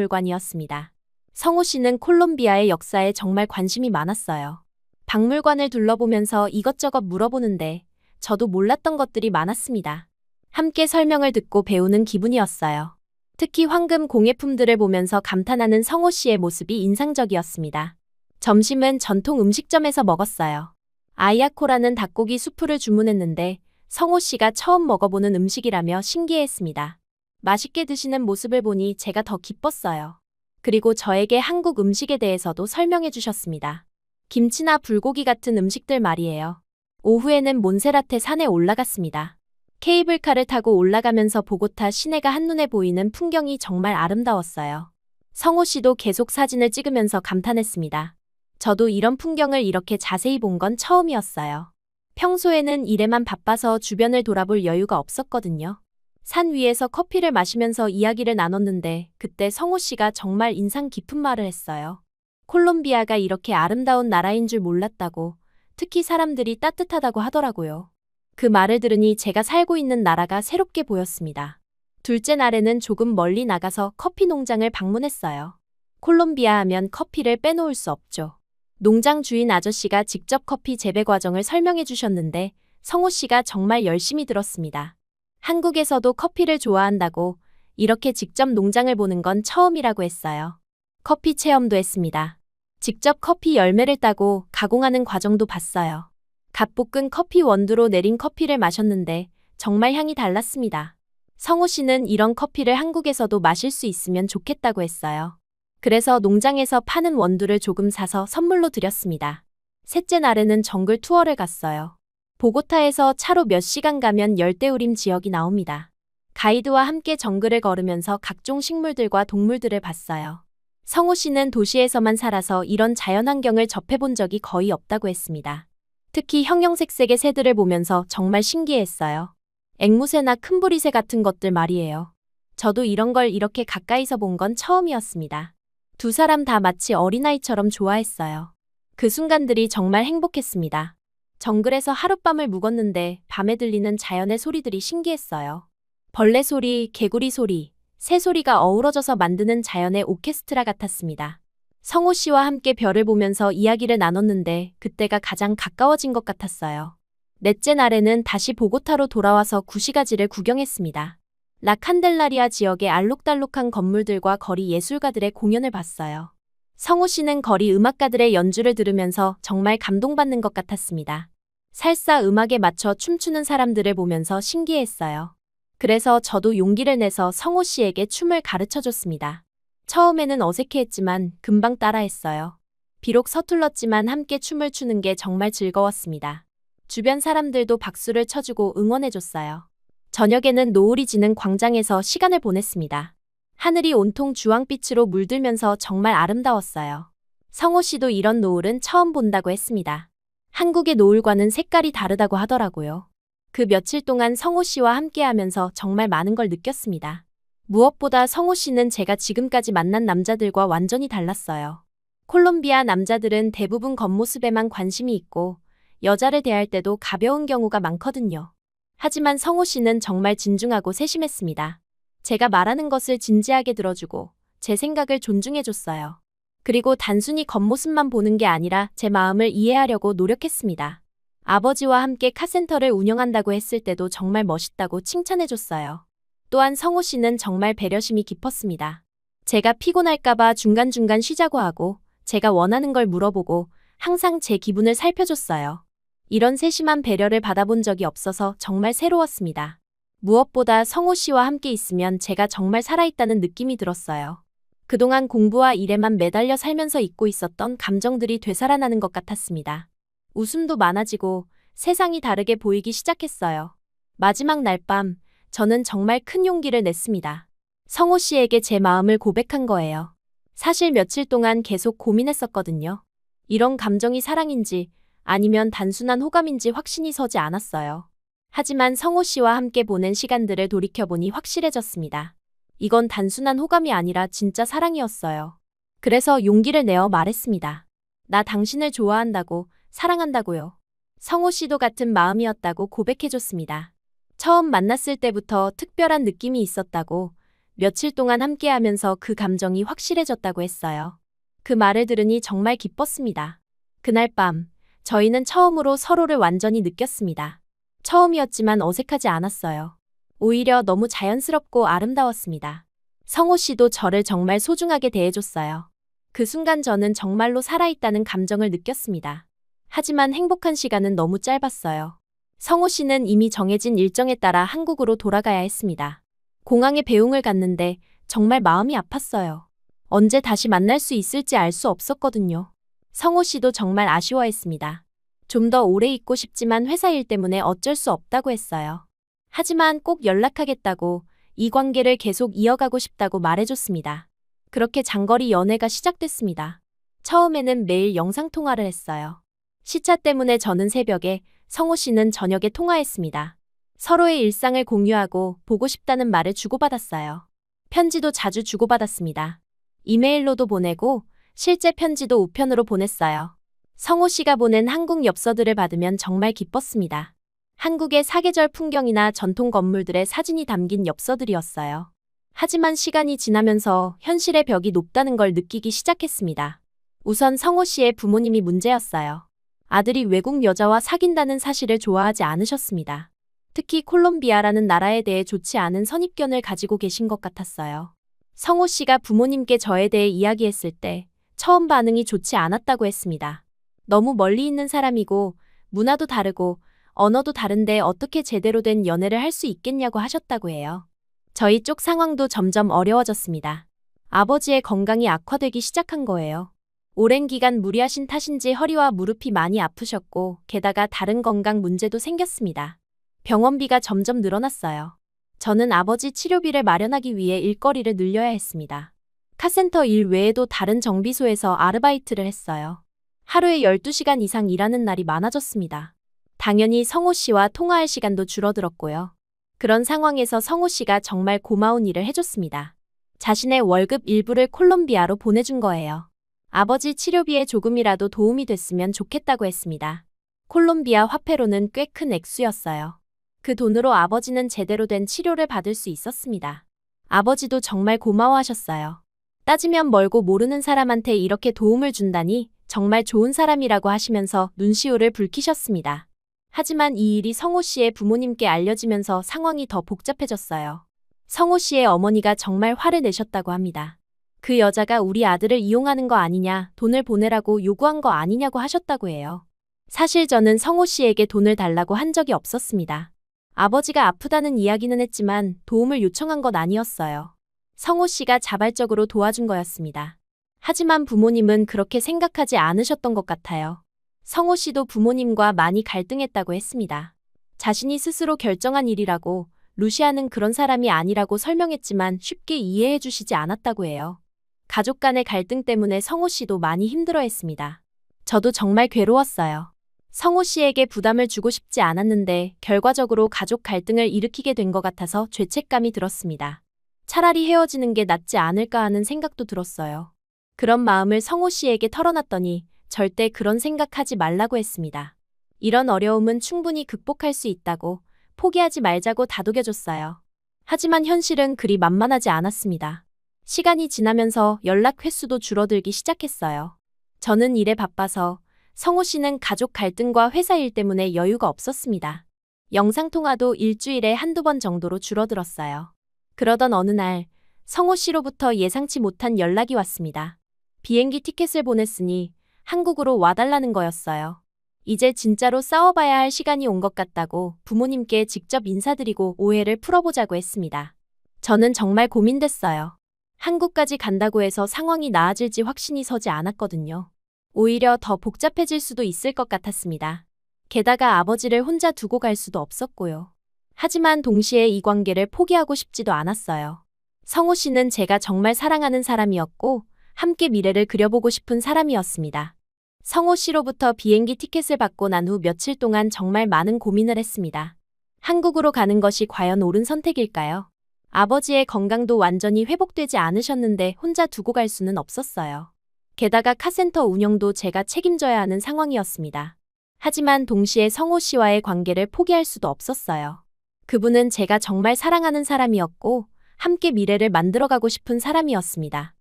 황금박물관이었습니다. 성호 씨는 콜롬비아의 역사에 정말 관심이 많았어요. 박물관을 둘러보면서 이것저것 물어보는데 저도 몰랐던 것들이 많았습니다. 함께 설명을 듣고 배우는 기분이었어요. 특히 황금 공예품들을 보면서 감탄하는 성호 씨의 모습이 인상적이었습니다. 점심은 전통 음식점에서 먹었어요. 아이아코라는 닭고기 수프를 주문했는데 성호 씨가 처음 먹어보는 음식이라며 신기해했습니다. 맛있게 드시는 모습을 보니 제가 더 기뻤어요. 그리고 저에게 한국 음식에 대해서도 설명해 주셨습니다. 김치나 불고기 같은 음식들 말이에요. 오후에는 몬세라테 산에 올라갔습니다. 케이블카를 타고 올라가면서 보고타 시내가 한눈에 보이는 풍경이 정말 아름다웠어요. 성호 씨도 계속 사진을 찍으면서 감탄했습니다. 저도 이런 풍경을 이렇게 자세히 본 건 처음이었어요. 평소에는 일에만 바빠서 주변을 돌아볼 여유가 없었거든요. 산 위에서 커피를 마시면서 이야기를 나눴는데 그때 성호 씨가 정말 인상 깊은 말을 했어요. 콜롬비아가 이렇게 아름다운 나라인 줄 몰랐다고, 특히 사람들이 따뜻하다고 하더라고요. 그 말을 들으니 제가 살고 있는 나라가 새롭게 보였습니다. 둘째 날에는 조금 멀리 나가서 커피 농장을 방문했어요. 콜롬비아 하면 커피를 빼놓을 수 없죠. 농장 주인 아저씨가 직접 커피 재배 과정을 설명해 주셨는데 성호 씨가 정말 열심히 들었습니다. 한국에서도 커피를 좋아한다고, 이렇게 직접 농장을 보는 건 처음이라고 했어요. 커피 체험도 했습니다. 직접 커피 열매를 따고 가공하는 과정도 봤어요. 갓 볶은 커피 원두로 내린 커피를 마셨는데 정말 향이 달랐습니다. 성호 씨는 이런 커피를 한국에서도 마실 수 있으면 좋겠다고 했어요. 그래서 농장에서 파는 원두를 조금 사서 선물로 드렸습니다. 셋째 날에는 정글 투어를 갔어요. 보고타에서 차로 몇 시간 가면 열대우림 지역이 나옵니다. 가이드와 함께 정글을 걸으면서 각종 식물들과 동물들을 봤어요. 성호 씨는 도시에서만 살아서 이런 자연환경을 접해본 적이 거의 없다고 했습니다. 특히 형형색색의 새들을 보면서 정말 신기했어요. 앵무새나 큰부리새 같은 것들 말이에요. 저도 이런 걸 이렇게 가까이서 본 건 처음이었습니다. 두 사람 다 마치 어린아이처럼 좋아했어요. 그 순간들이 정말 행복했습니다. 정글에서 하룻밤을 묵었는데 밤에 들리는 자연의 소리들이 신기했어요. 벌레 소리, 개구리 소리, 새 소리가 어우러져서 만드는 자연의 오케스트라 같았습니다. 성호 씨와 함께 별을 보면서 이야기를 나눴는데 그때가 가장 가까워진 것 같았어요. 넷째 날에는 다시 보고타로 돌아와서 구시가지를 구경했습니다. 라칸델라리아 지역의 알록달록한 건물들과 거리 예술가들의 공연을 봤어요. 성호 씨는 거리 음악가들의 연주를 들으면서 정말 감동받는 것 같았습니다. 살사 음악에 맞춰 춤추는 사람들을 보면서 신기했어요. 그래서 저도 용기를 내서 성호 씨에게 춤을 가르쳐줬습니다. 처음에는 어색해했지만 금방 따라했어요. 비록 서툴렀지만 함께 춤을 추는 게 정말 즐거웠습니다. 주변 사람들도 박수를 쳐주고 응원해줬어요. 저녁에는 노을이 지는 광장에서 시간을 보냈습니다. 하늘이 온통 주황빛으로 물들면서 정말 아름다웠어요. 성호 씨도 이런 노을은 처음 본다고 했습니다. 한국의 노을과는 색깔이 다르다고 하더라고요. 그 며칠 동안 성호 씨와 함께하면서 정말 많은 걸 느꼈습니다. 무엇보다 성호 씨는 제가 지금까지 만난 남자들과 완전히 달랐어요. 콜롬비아 남자들은 대부분 겉모습에만 관심이 있고 여자를 대할 때도 가벼운 경우가 많거든요. 하지만 성호 씨는 정말 진중하고 세심했습니다. 제가 말하는 것을 진지하게 들어주고 제 생각을 존중해줬어요. 그리고 단순히 겉모습만 보는 게 아니라 제 마음을 이해하려고 노력했습니다. 아버지와 함께 카센터를 운영한다고 했을 때도 정말 멋있다고 칭찬해줬어요. 또한 성호 씨는 정말 배려심이 깊었습니다. 제가 피곤할까봐 중간중간 쉬자고 하고 제가 원하는 걸 물어보고 항상 제 기분을 살펴줬어요. 이런 세심한 배려를 받아본 적이 없어서 정말 새로웠습니다. 무엇보다 성호 씨와 함께 있으면 제가 정말 살아있다는 느낌이 들었어요. 그동안 공부와 일에만 매달려 살면서 잊고 있었던 감정들이 되살아나는 것 같았습니다. 웃음도 많아지고 세상이 다르게 보이기 시작했어요. 마지막 날 밤, 저는 정말 큰 용기를 냈습니다. 성호 씨에게 제 마음을 고백한 거예요. 사실 며칠 동안 계속 고민했었거든요. 이런 감정이 사랑인지 아니면 단순한 호감인지 확신이 서지 않았어요. 하지만 성호 씨와 함께 보낸 시간들을 돌이켜보니 확실해졌습니다. 이건 단순한 호감이 아니라 진짜 사랑이었어요. 그래서 용기를 내어 말했습니다. 나 당신을 좋아한다고, 사랑한다고요. 성호 씨도 같은 마음이었다고 고백해줬습니다. 처음 만났을 때부터 특별한 느낌이 있었다고, 며칠 동안 함께하면서 그 감정이 확실해졌다고 했어요. 그 말을 들으니 정말 기뻤습니다. 그날 밤, 저희는 처음으로 서로를 완전히 느꼈습니다. 처음이었지만 어색하지 않았어요. 오히려 너무 자연스럽고 아름다웠습니다. 성호 씨도 저를 정말 소중하게 대해줬어요. 그 순간 저는 정말로 살아있다는 감정을 느꼈습니다. 하지만 행복한 시간은 너무 짧았어요. 성호 씨는 이미 정해진 일정에 따라 한국으로 돌아가야 했습니다. 공항에 배웅을 갔는데 정말 마음이 아팠어요. 언제 다시 만날 수 있을지 알 수 없었거든요. 성호 씨도 정말 아쉬워했습니다. 좀 더 오래 있고 싶지만 회사 일 때문에 어쩔 수 없다고 했어요. 하지만 꼭 연락하겠다고, 이 관계를 계속 이어가고 싶다고 말해줬습니다. 그렇게 장거리 연애가 시작됐습니다. 처음에는 매일 영상통화를 했어요. 시차 때문에 저는 새벽에, 성호 씨는 저녁에 통화했습니다. 서로의 일상을 공유하고 보고 싶다는 말을 주고받았어요. 편지도 자주 주고받았습니다. 이메일로도 보내고 실제 편지도 우편으로 보냈어요. 성호 씨가 보낸 한국 엽서들을 받으면 정말 기뻤습니다. 한국의 사계절 풍경이나 전통 건물들의 사진이 담긴 엽서들이었어요. 하지만 시간이 지나면서 현실의 벽이 높다는 걸 느끼기 시작했습니다. 우선 성호 씨의 부모님이 문제였어요. 아들이 외국 여자와 사귄다는 사실을 좋아하지 않으셨습니다. 특히 콜롬비아라는 나라에 대해 좋지 않은 선입견을 가지고 계신 것 같았어요. 성호 씨가 부모님께 저에 대해 이야기했을 때 처음 반응이 좋지 않았다고 했습니다. 너무 멀리 있는 사람이고 문화도 다르고 언어도 다른데 어떻게 제대로 된 연애를 할 수 있겠냐고 하셨다고 해요. 저희 쪽 상황도 점점 어려워졌습니다. 아버지의 건강이 악화되기 시작한 거예요. 오랜 기간 무리하신 탓인지 허리와 무릎이 많이 아프셨고 게다가 다른 건강 문제도 생겼습니다. 병원비가 점점 늘어났어요. 저는 아버지 치료비를 마련하기 위해 일거리를 늘려야 했습니다. 카센터 일 외에도 다른 정비소에서 아르바이트를 했어요. 하루에 12시간 이상 일하는 날이 많아졌습니다. 당연히 성호 씨와 통화할 시간도 줄어들었고요. 그런 상황에서 성호 씨가 정말 고마운 일을 해줬습니다. 자신의 월급 일부를 콜롬비아로 보내준 거예요. 아버지 치료비에 조금이라도 도움이 됐으면 좋겠다고 했습니다. 콜롬비아 화폐로는 꽤 큰 액수였어요. 그 돈으로 아버지는 제대로 된 치료를 받을 수 있었습니다. 아버지도 정말 고마워하셨어요. 따지면 멀고 모르는 사람한테 이렇게 도움을 준다니 정말 좋은 사람이라고 하시면서 눈시울을 붉히셨습니다. 하지만 이 일이 성호 씨의 부모님께 알려지면서 상황이 더 복잡해졌어요. 성호 씨의 어머니가 정말 화를 내셨다고 합니다. 그 여자가 우리 아들을 이용하는 거 아니냐, 돈을 보내라고 요구한 거 아니냐고 하셨다고 해요. 사실 저는 성호 씨에게 돈을 달라고 한 적이 없었습니다. 아버지가 아프다는 이야기는 했지만 도움을 요청한 건 아니었어요. 성호 씨가 자발적으로 도와준 거였습니다. 하지만 부모님은 그렇게 생각하지 않으셨던 것 같아요. 성호 씨도 부모님과 많이 갈등했다고 했습니다. 자신이 스스로 결정한 일이라고, 루시아는 그런 사람이 아니라고 설명했지만 쉽게 이해해 주시지 않았다고 해요. 가족 간의 갈등 때문에 성호 씨도 많이 힘들어했습니다. 저도 정말 괴로웠어요. 성호 씨에게 부담을 주고 싶지 않았는데 결과적으로 가족 갈등을 일으키게 된 것 같아서 죄책감이 들었습니다. 차라리 헤어지는 게 낫지 않을까 하는 생각도 들었어요. 그런 마음을 성호 씨에게 털어놨더니 절대 그런 생각하지 말라고 했습니다. 이런 어려움은 충분히 극복할 수 있다고, 포기하지 말자고 다독여줬어요. 하지만 현실은 그리 만만하지 않았습니다. 시간이 지나면서 연락 횟수도 줄어들기 시작했어요. 저는 일에 바빠서, 성호 씨는 가족 갈등과 회사 일 때문에 여유가 없었습니다. 영상통화도 일주일에 한두 번 정도로 줄어들었어요. 그러던 어느 날, 성호 씨로부터 예상치 못한 연락이 왔습니다. 비행기 티켓을 보냈으니 한국으로 와달라는 거였어요. 이제 진짜로 싸워봐야 할 시간이 온 것 같다고 부모님께 직접 인사드리고 오해를 풀어보자고 했습니다. 저는 정말 고민됐어요. 한국까지 간다고 해서 상황이 나아질지 확신이 서지 않았거든요. 오히려 더 복잡해질 수도 있을 것 같았습니다. 게다가 아버지를 혼자 두고 갈 수도 없었고요. 하지만 동시에 이 관계를 포기하고 싶지도 않았어요. 성호 씨는 제가 정말 사랑하는 사람이었고 함께 미래를 그려보고 싶은 사람이었습니다. 성호 씨로부터 비행기 티켓을 받고 난 후 며칠 동안 정말 많은 고민을 했습니다. 한국으로 가는 것이 과연 옳은 선택일까요? 아버지의 건강도 완전히 회복되지 않으셨는데 혼자 두고 갈 수는 없었어요. 게다가 카센터 운영도 제가 책임져야 하는 상황이었습니다. 하지만 동시에 성호 씨와의 관계를 포기할 수도 없었어요. 그분은 제가 정말 사랑하는 사람이었고 함께 미래를 만들어가고 싶은 사람이었습니다.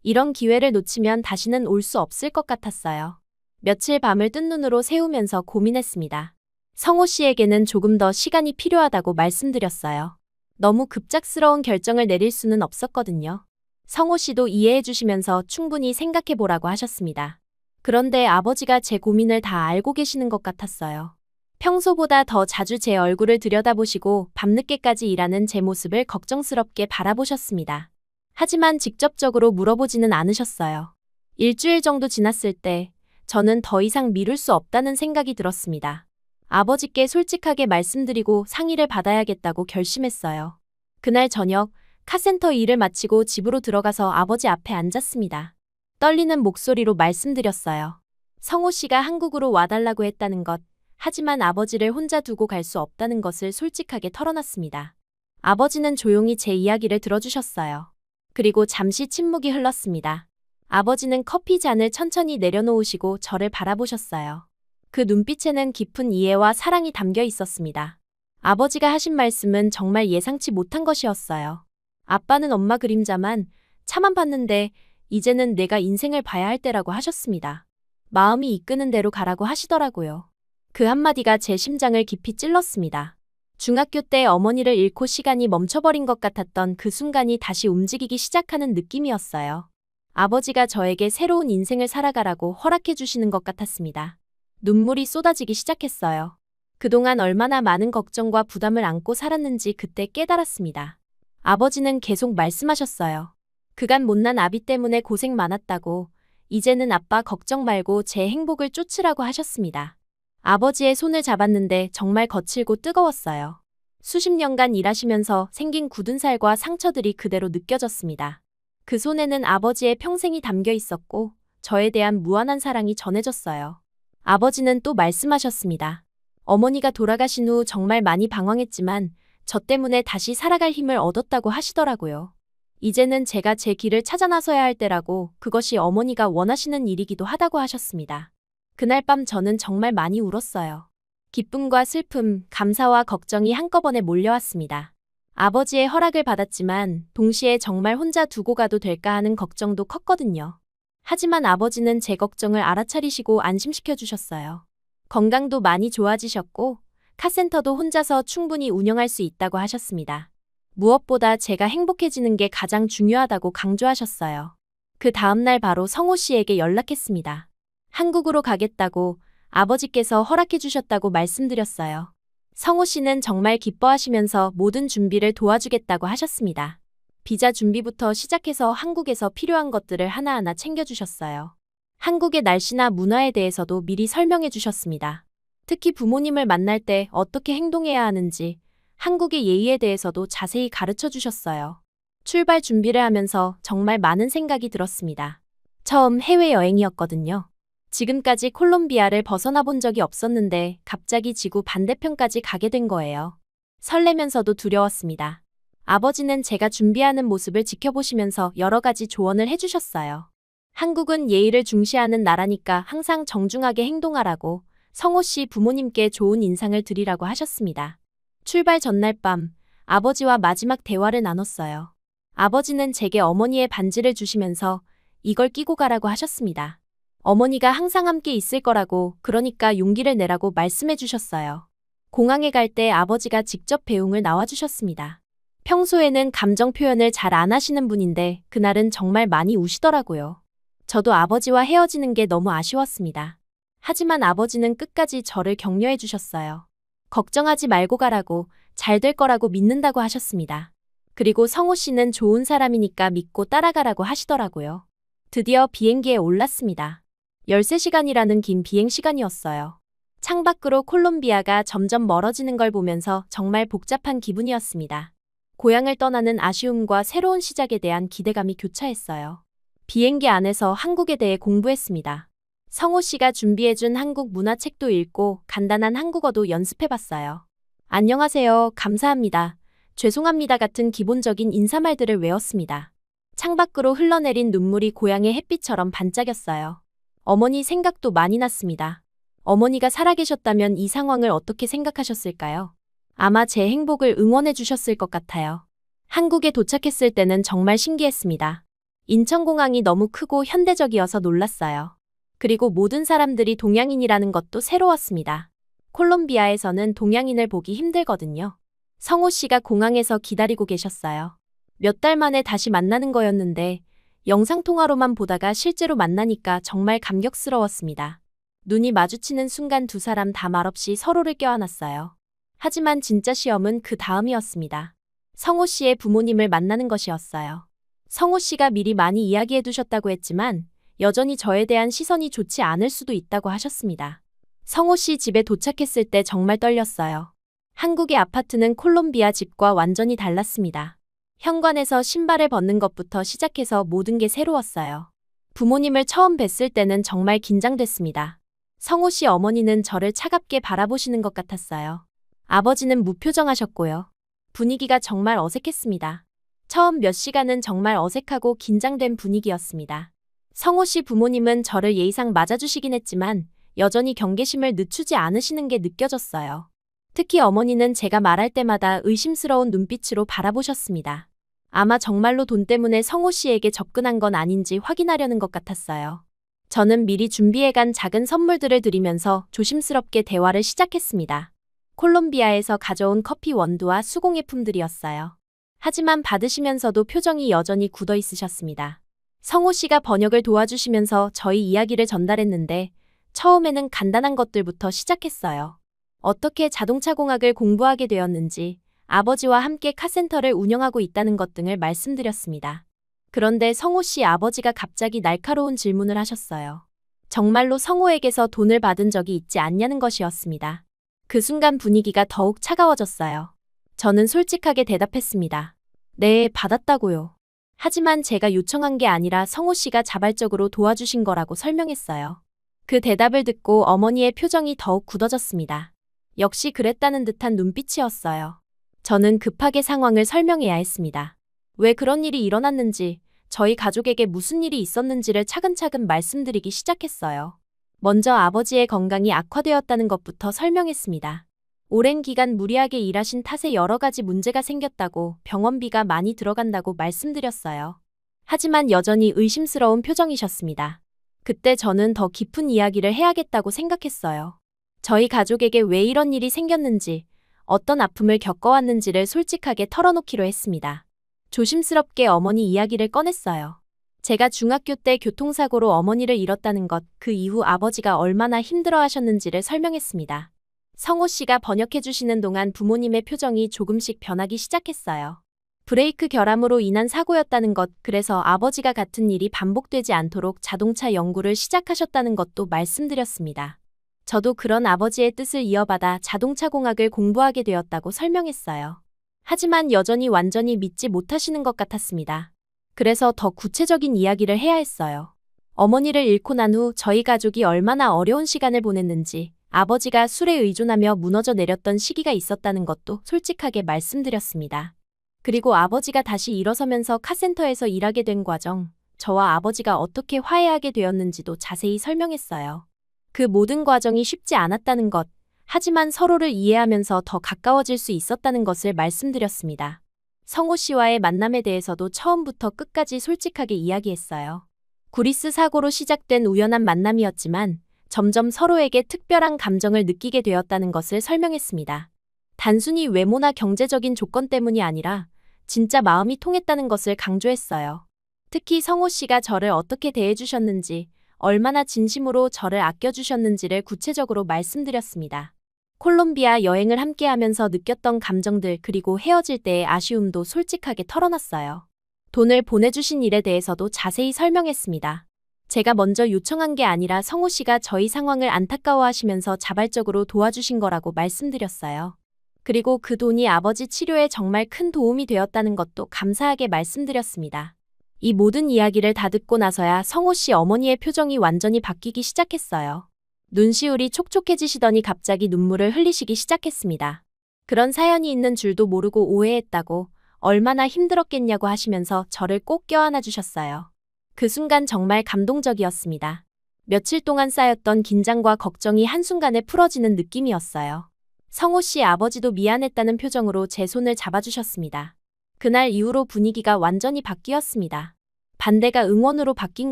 이런 기회를 놓치면 다시는 올 수 없을 것 같았어요. 며칠 밤을 뜬 눈으로 새우면서 고민했습니다. 성호 씨에게는 조금 더 시간이 필요하다고 말씀드렸어요. 너무 급작스러운 결정을 내릴 수는 없었거든요. 성호 씨도 이해해 주시면서 충분히 생각해 보라고 하셨습니다. 그런데 아버지가 제 고민을 다 알고 계시는 것 같았어요. 평소보다 더 자주 제 얼굴을 들여다보시고 밤늦게까지 일하는 제 모습을 걱정스럽게 바라보셨습니다. 하지만 직접적으로 물어보지는 않으셨어요. 일주일 정도 지났을 때 저는 더 이상 미룰 수 없다는 생각이 들었습니다. 아버지께 솔직하게 말씀드리고 상의를 받아야겠다고 결심했어요. 그날 저녁 카센터 일을 마치고 집으로 들어가서 아버지 앞에 앉았습니다. 떨리는 목소리로 말씀드렸어요. 성호 씨가 한국으로 와달라고 했다는 것, 하지만 아버지를 혼자 두고 갈 수 없다는 것을 솔직하게 털어놨습니다. 아버지는 조용히 제 이야기를 들어주셨어요. 그리고 잠시 침묵이 흘렀습니다. 아버지는 커피 잔을 천천히 내려놓으시고 저를 바라보셨어요. 그 눈빛에는 깊은 이해와 사랑이 담겨 있었습니다. 아버지가 하신 말씀은 정말 예상치 못한 것이었어요. 아빠는 엄마 그림자만 차만 봤는데 이제는 내가 인생을 봐야 할 때라고 하셨습니다. 마음이 이끄는 대로 가라고 하시더라고요. 그 한마디가 제 심장을 깊이 찔렀습니다. 중학교 때 어머니를 잃고 시간이 멈춰버린 것 같았던 그 순간이 다시 움직이기 시작하는 느낌이었어요. 아버지가 저에게 새로운 인생을 살아가라고 허락해 주시는 것 같았습니다. 눈물이 쏟아지기 시작했어요. 그동안 얼마나 많은 걱정과 부담을 안고 살았는지 그때 깨달았습니다. 아버지는 계속 말씀하셨어요. 그간 못난 아비 때문에 고생 많았다고, 이제는 아빠 걱정 말고 제 행복을 쫓으라고 하셨습니다. 아버지의 손을 잡았는데 정말 거칠고 뜨거웠어요. 수십 년간 일하시면서 생긴 굳은 살과 상처들이 그대로 느껴졌습니다. 그 손에는 아버지의 평생이 담겨 있었고 저에 대한 무한한 사랑이 전해졌어요. 아버지는 또 말씀하셨습니다. 어머니가 돌아가신 후 정말 많이 방황했지만 저 때문에 다시 살아갈 힘을 얻었다고 하시더라고요. 이제는 제가 제 길을 찾아 나서야 할 때라고, 그것이 어머니가 원하시는 일이기도 하다고 하셨습니다. 그날 밤 저는 정말 많이 울었어요. 기쁨과 슬픔, 감사와 걱정이 한꺼번에 몰려왔습니다. 아버지의 허락을 받았지만 동시에 정말 혼자 두고 가도 될까 하는 걱정도 컸거든요. 하지만 아버지는 제 걱정을 알아차리시고 안심시켜 주셨어요. 건강도 많이 좋아지셨고 카센터도 혼자서 충분히 운영할 수 있다고 하셨습니다. 무엇보다 제가 행복해지는 게 가장 중요하다고 강조하셨어요. 그 다음날 바로 성호 씨에게 연락했습니다. 한국으로 가겠다고 아버지께서 허락해 주셨다고 말씀드렸어요. 성호 씨는 정말 기뻐하시면서 모든 준비를 도와주겠다고 하셨습니다. 비자 준비부터 시작해서 한국에서 필요한 것들을 하나하나 챙겨주셨어요. 한국의 날씨나 문화에 대해서도 미리 설명해 주셨습니다. 특히 부모님을 만날 때 어떻게 행동해야 하는지, 한국의 예의에 대해서도 자세히 가르쳐 주셨어요. 출발 준비를 하면서 정말 많은 생각이 들었습니다. 처음 해외여행이었거든요. 지금까지 콜롬비아를 벗어나 본 적이 없었는데 갑자기 지구 반대편까지 가게 된 거예요. 설레면서도 두려웠습니다. 아버지는 제가 준비하는 모습을 지켜보시면서 여러 가지 조언을 해주셨어요. 한국은 예의를 중시하는 나라니까 항상 정중하게 행동하라고, 성호 씨 부모님께 좋은 인상을 드리라고 하셨습니다. 출발 전날 밤, 아버지와 마지막 대화를 나눴어요. 아버지는 제게 어머니의 반지를 주시면서 이걸 끼고 가라고 하셨습니다. 어머니가 항상 함께 있을 거라고, 그러니까 용기를 내라고 말씀해 주셨어요. 공항에 갈 때 아버지가 직접 배웅을 나와주셨습니다. 평소에는 감정 표현을 잘 안 하시는 분인데 그날은 정말 많이 우시더라고요. 저도 아버지와 헤어지는 게 너무 아쉬웠습니다. 하지만 아버지는 끝까지 저를 격려해 주셨어요. 걱정하지 말고 가라고, 잘 될 거라고 믿는다고 하셨습니다. 그리고 성호 씨는 좋은 사람이니까 믿고 따라가라고 하시더라고요. 드디어 비행기에 올랐습니다. 13시간이라는 긴 비행 시간이었어요. 창밖으로 콜롬비아가 점점 멀어지는 걸 보면서 정말 복잡한 기분이었습니다. 고향을 떠나는 아쉬움과 새로운 시작에 대한 기대감이 교차했어요. 비행기 안에서 한국에 대해 공부했습니다. 성호 씨가 준비해준 한국 문화책도 읽고 간단한 한국어도 연습해봤어요. 안녕하세요, 감사합니다, 죄송합니다 같은 기본적인 인사말들을 외웠습니다. 창밖으로 흘러내린 눈물이 고향의 햇빛처럼 반짝였어요. 어머니 생각도 많이 났습니다. 어머니가 살아계셨다면 이 상황을 어떻게 생각하셨을까요? 아마 제 행복을 응원해 주셨을 것 같아요. 한국에 도착했을 때는 정말 신기했습니다. 인천공항이 너무 크고 현대적이어서 놀랐어요. 그리고 모든 사람들이 동양인이라는 것도 새로웠습니다. 콜롬비아에서는 동양인을 보기 힘들거든요. 성호 씨가 공항에서 기다리고 계셨어요. 몇 달 만에 다시 만나는 거였는데 영상통화로만 보다가 실제로 만나니까 정말 감격스러웠습니다. 눈이 마주치는 순간 두 사람 다 말없이 서로를 껴안았어요. 하지만 진짜 시험은 그 다음이었습니다. 성호 씨의 부모님을 만나는 것이었어요. 성호 씨가 미리 많이 이야기해 두셨다고 했지만 여전히 저에 대한 시선이 좋지 않을 수도 있다고 하셨습니다. 성호 씨 집에 도착했을 때 정말 떨렸어요. 한국의 아파트는 콜롬비아 집과 완전히 달랐습니다. 현관에서 신발을 벗는 것부터 시작해서 모든 게 새로웠어요. 부모님을 처음 뵀을 때는 정말 긴장됐습니다. 성호 씨 어머니는 저를 차갑게 바라보시는 것 같았어요. 아버지는 무표정하셨고요. 분위기가 정말 어색했습니다. 처음 몇 시간은 정말 어색하고 긴장된 분위기였습니다. 성호 씨 부모님은 저를 예의상 맞아주시긴 했지만 여전히 경계심을 늦추지 않으시는 게 느껴졌어요. 특히 어머니는 제가 말할 때마다 의심스러운 눈빛으로 바라보셨습니다. 아마 정말로 돈 때문에 성호 씨에게 접근한 건 아닌지 확인하려는 것 같았어요. 저는 미리 준비해간 작은 선물들을 드리면서 조심스럽게 대화를 시작했습니다. 콜롬비아에서 가져온 커피 원두와 수공예품들이었어요. 하지만 받으시면서도 표정이 여전히 굳어 있으셨습니다. 성호 씨가 번역을 도와주시면서 저희 이야기를 전달했는데 처음에는 간단한 것들부터 시작했어요. 어떻게 자동차 공학을 공부하게 되었는지, 아버지와 함께 카센터를 운영하고 있다는 것 등을 말씀드렸습니다. 그런데 성호 씨 아버지가 갑자기 날카로운 질문을 하셨어요. 정말로 성호에게서 돈을 받은 적이 있지 않냐는 것이었습니다. 그 순간 분위기가 더욱 차가워졌어요. 저는 솔직하게 대답했습니다. 네, 받았다고요. 하지만 제가 요청한 게 아니라 성호 씨가 자발적으로 도와주신 거라고 설명했어요. 그 대답을 듣고 어머니의 표정이 더욱 굳어졌습니다. 역시 그랬다는 듯한 눈빛이었어요. 저는 급하게 상황을 설명해야 했습니다. 왜 그런 일이 일어났는지, 저희 가족에게 무슨 일이 있었는지를 차근차근 말씀드리기 시작했어요. 먼저 아버지의 건강이 악화되었다는 것부터 설명했습니다. 오랜 기간 무리하게 일하신 탓에 여러 가지 문제가 생겼다고, 병원비가 많이 들어간다고 말씀드렸어요. 하지만 여전히 의심스러운 표정이셨습니다. 그때 저는 더 깊은 이야기를 해야겠다고 생각했어요. 저희 가족에게 왜 이런 일이 생겼는지, 어떤 아픔을 겪어왔는지를 솔직하게 털어놓기로 했습니다. 조심스럽게 어머니 이야기를 꺼냈어요. 제가 중학교 때 교통사고로 어머니를 잃었다는 것, 그 이후 아버지가 얼마나 힘들어하셨는지를 설명했습니다. 성호 씨가 번역해주시는 동안 부모님의 표정이 조금씩 변하기 시작했어요. 브레이크 결함으로 인한 사고였다는 것, 그래서 아버지가 같은 일이 반복되지 않도록 자동차 연구를 시작하셨다는 것도 말씀드렸습니다. 저도 그런 아버지의 뜻을 이어받아 자동차 공학을 공부하게 되었다고 설명했어요. 하지만 여전히 완전히 믿지 못하시는 것 같았습니다. 그래서 더 구체적인 이야기를 해야 했어요. 어머니를 잃고 난 후 저희 가족이 얼마나 어려운 시간을 보냈는지, 아버지가 술에 의존하며 무너져 내렸던 시기가 있었다는 것도 솔직하게 말씀드렸습니다. 그리고 아버지가 다시 일어서면서 카센터에서 일하게 된 과정, 저와 아버지가 어떻게 화해하게 되었는지도 자세히 설명했어요. 그 모든 과정이 쉽지 않았다는 것, 하지만 서로를 이해하면서 더 가까워질 수 있었다는 것을 말씀드렸습니다. 성호 씨와의 만남에 대해서도 처음부터 끝까지 솔직하게 이야기했어요. 구리스 사고로 시작된 우연한 만남이었지만 점점 서로에게 특별한 감정을 느끼게 되었다는 것을 설명했습니다. 단순히 외모나 경제적인 조건 때문이 아니라 진짜 마음이 통했다는 것을 강조했어요. 특히 성호 씨가 저를 어떻게 대해주셨는지, 얼마나 진심으로 저를 아껴주셨는지를 구체적으로 말씀드렸습니다. 콜롬비아 여행을 함께하면서 느꼈던 감정들 그리고 헤어질 때의 아쉬움도 솔직하게 털어놨어요. 돈을 보내주신 일에 대해서도 자세히 설명했습니다. 제가 먼저 요청한 게 아니라 성호 씨가 저희 상황을 안타까워하시면서 자발적으로 도와주신 거라고 말씀드렸어요. 그리고 그 돈이 아버지 치료에 정말 큰 도움이 되었다는 것도 감사하게 말씀드렸습니다. 이 모든 이야기를 다 듣고 나서야 성호 씨 어머니의 표정이 완전히 바뀌기 시작했어요. 눈시울이 촉촉해지시더니 갑자기 눈물을 흘리시기 시작했습니다. 그런 사연이 있는 줄도 모르고 오해했다고 얼마나 힘들었겠냐고 하시면서 저를 꼭 껴안아 주셨어요. 그 순간 정말 감동적이었습니다. 며칠 동안 쌓였던 긴장과 걱정이 한순간에 풀어지는 느낌이었어요. 성호 씨 아버지도 미안했다는 표정으로 제 손을 잡아주셨습니다. 그날 이후로 분위기가 완전히 바뀌었습니다. 반대가 응원으로 바뀐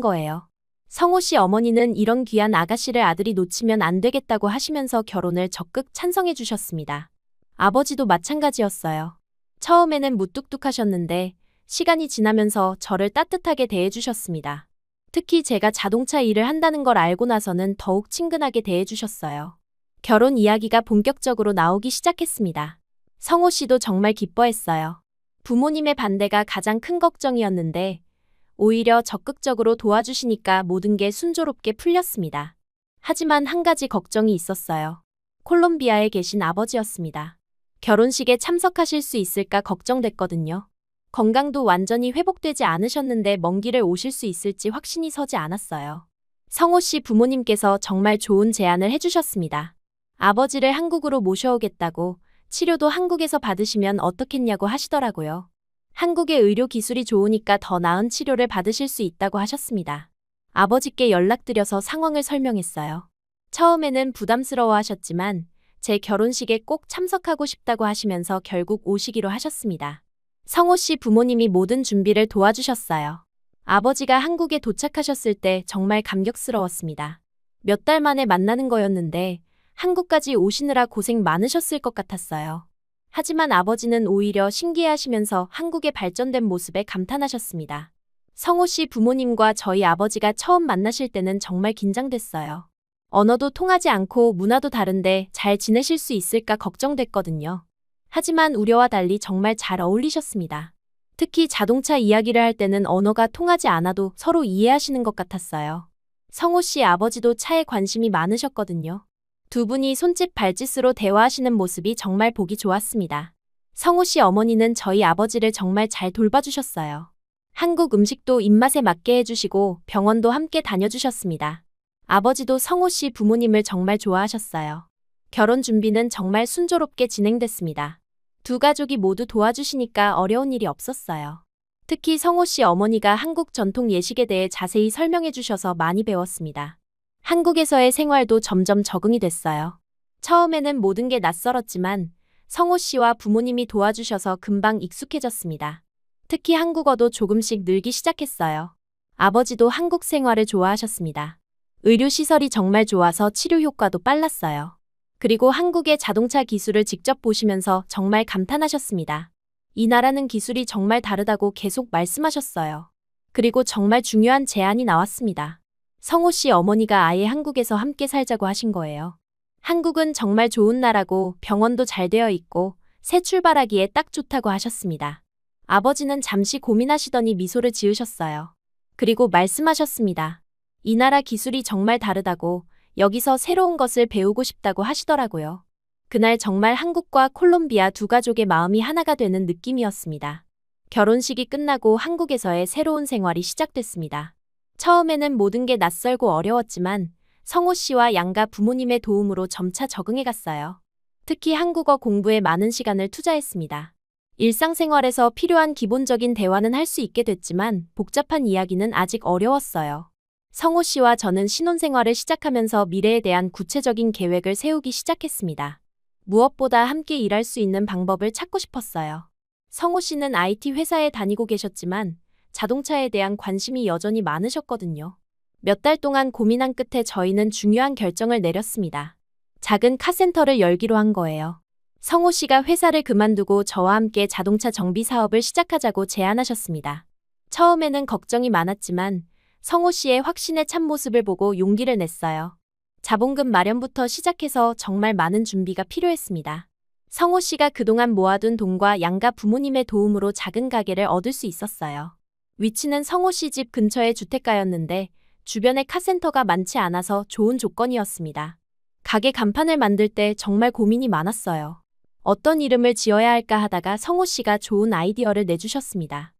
거예요. 성호 씨 어머니는 이런 귀한 아가씨를 아들이 놓치면 안 되겠다고 하시면서 결혼을 적극 찬성해 주셨습니다. 아버지도 마찬가지였어요. 처음에는 무뚝뚝하셨는데 시간이 지나면서 저를 따뜻하게 대해주셨습니다. 특히 제가 자동차 일을 한다는 걸 알고 나서는 더욱 친근하게 대해주셨어요. 결혼 이야기가 본격적으로 나오기 시작했습니다. 성호 씨도 정말 기뻐했어요. 부모님의 반대가 가장 큰 걱정이었는데 오히려 적극적으로 도와주시니까 모든 게 순조롭게 풀렸습니다. 하지만 한 가지 걱정이 있었어요. 콜롬비아에 계신 아버지였습니다. 결혼식에 참석하실 수 있을까 걱정됐거든요. 건강도 완전히 회복되지 않으셨는데 먼 길을 오실 수 있을지 확신이 서지 않았어요. 성호 씨 부모님께서 정말 좋은 제안을 해주셨습니다. 아버지를 한국으로 모셔오겠다고, 치료도 한국에서 받으시면 어떻겠냐고 하시더라고요. 한국의 의료 기술이 좋으니까 더 나은 치료를 받으실 수 있다고 하셨습니다. 아버지께 연락드려서 상황을 설명했어요. 처음에는 부담스러워 하셨지만 제 결혼식에 꼭 참석하고 싶다고 하시면서 결국 오시기로 하셨습니다. 성호 씨 부모님이 모든 준비를 도와주셨어요. 아버지가 한국에 도착하셨을 때 정말 감격스러웠습니다. 몇 달 만에 만나는 거였는데 한국까지 오시느라 고생 많으셨을 것 같았어요. 하지만 아버지는 오히려 신기해하시면서 한국의 발전된 모습에 감탄하셨습니다. 성호 씨 부모님과 저희 아버지가 처음 만나실 때는 정말 긴장됐어요. 언어도 통하지 않고 문화도 다른데 잘 지내실 수 있을까 걱정됐거든요. 하지만 우려와 달리 정말 잘 어울리셨습니다. 특히 자동차 이야기를 할 때는 언어가 통하지 않아도 서로 이해하시는 것 같았어요. 성호 씨 아버지도 차에 관심이 많으셨거든요. 두 분이 손짓 발짓으로 대화하시는 모습이 정말 보기 좋았습니다. 성호 씨 어머니는 저희 아버지를 정말 잘 돌봐주셨어요. 한국 음식도 입맛에 맞게 해주시고 병원도 함께 다녀주셨습니다. 아버지도 성호 씨 부모님을 정말 좋아하셨어요. 결혼 준비는 정말 순조롭게 진행됐습니다. 두 가족이 모두 도와주시니까 어려운 일이 없었어요. 특히 성호 씨 어머니가 한국 전통 예식에 대해 자세히 설명해 주셔서 많이 배웠습니다. 한국에서의 생활도 점점 적응이 됐어요. 처음에는 모든 게 낯설었지만 성호 씨와 부모님이 도와주셔서 금방 익숙해졌습니다. 특히 한국어도 조금씩 늘기 시작했어요. 아버지도 한국 생활을 좋아하셨습니다. 의료시설이 정말 좋아서 치료 효과도 빨랐어요. 그리고 한국의 자동차 기술을 직접 보시면서 정말 감탄하셨습니다. 이 나라는 기술이 정말 다르다고 계속 말씀하셨어요. 그리고 정말 중요한 제안이 나왔습니다. 성호 씨 어머니가 아예 한국에서 함께 살자고 하신 거예요. 한국은 정말 좋은 나라고 병원도 잘 되어 있고 새 출발하기에 딱 좋다고 하셨습니다. 아버지는 잠시 고민하시더니 미소를 지으셨어요. 그리고 말씀하셨습니다. 이 나라 기술이 정말 다르다고 여기서 새로운 것을 배우고 싶다고 하시더라고요. 그날 정말 한국과 콜롬비아 두 가족의 마음이 하나가 되는 느낌이었습니다. 결혼식이 끝나고 한국에서의 새로운 생활이 시작됐습니다. 처음에는 모든 게 낯설고 어려웠지만 성호 씨와 양가 부모님의 도움으로 점차 적응해갔어요. 특히 한국어 공부에 많은 시간을 투자했습니다. 일상생활에서 필요한 기본적인 대화는 할 수 있게 됐지만 복잡한 이야기는 아직 어려웠어요. 성호 씨와 저는 신혼생활을 시작하면서 미래에 대한 구체적인 계획을 세우기 시작했습니다. 무엇보다 함께 일할 수 있는 방법을 찾고 싶었어요. 성호 씨는 IT 회사에 다니고 계셨지만 자동차에 대한 관심이 여전히 많으셨거든요. 몇 달 동안 고민한 끝에 저희는 중요한 결정을 내렸습니다. 작은 카센터를 열기로 한 거예요. 성호 씨가 회사를 그만두고 저와 함께 자동차 정비 사업을 시작하자고 제안하셨습니다. 처음에는 걱정이 많았지만 성호 씨의 확신에 찬 모습을 보고 용기를 냈어요. 자본금 마련부터 시작해서 정말 많은 준비가 필요했습니다. 성호 씨가 그동안 모아둔 돈과 양가 부모님의 도움으로 작은 가게를 얻을 수 있었어요. 위치는 성호 씨 집 근처의 주택가였는데 주변에 카센터가 많지 않아서 좋은 조건이었습니다. 가게 간판을 만들 때 정말 고민이 많았어요. 어떤 이름을 지어야 할까 하다가 성호 씨가 좋은 아이디어를 내주셨습니다.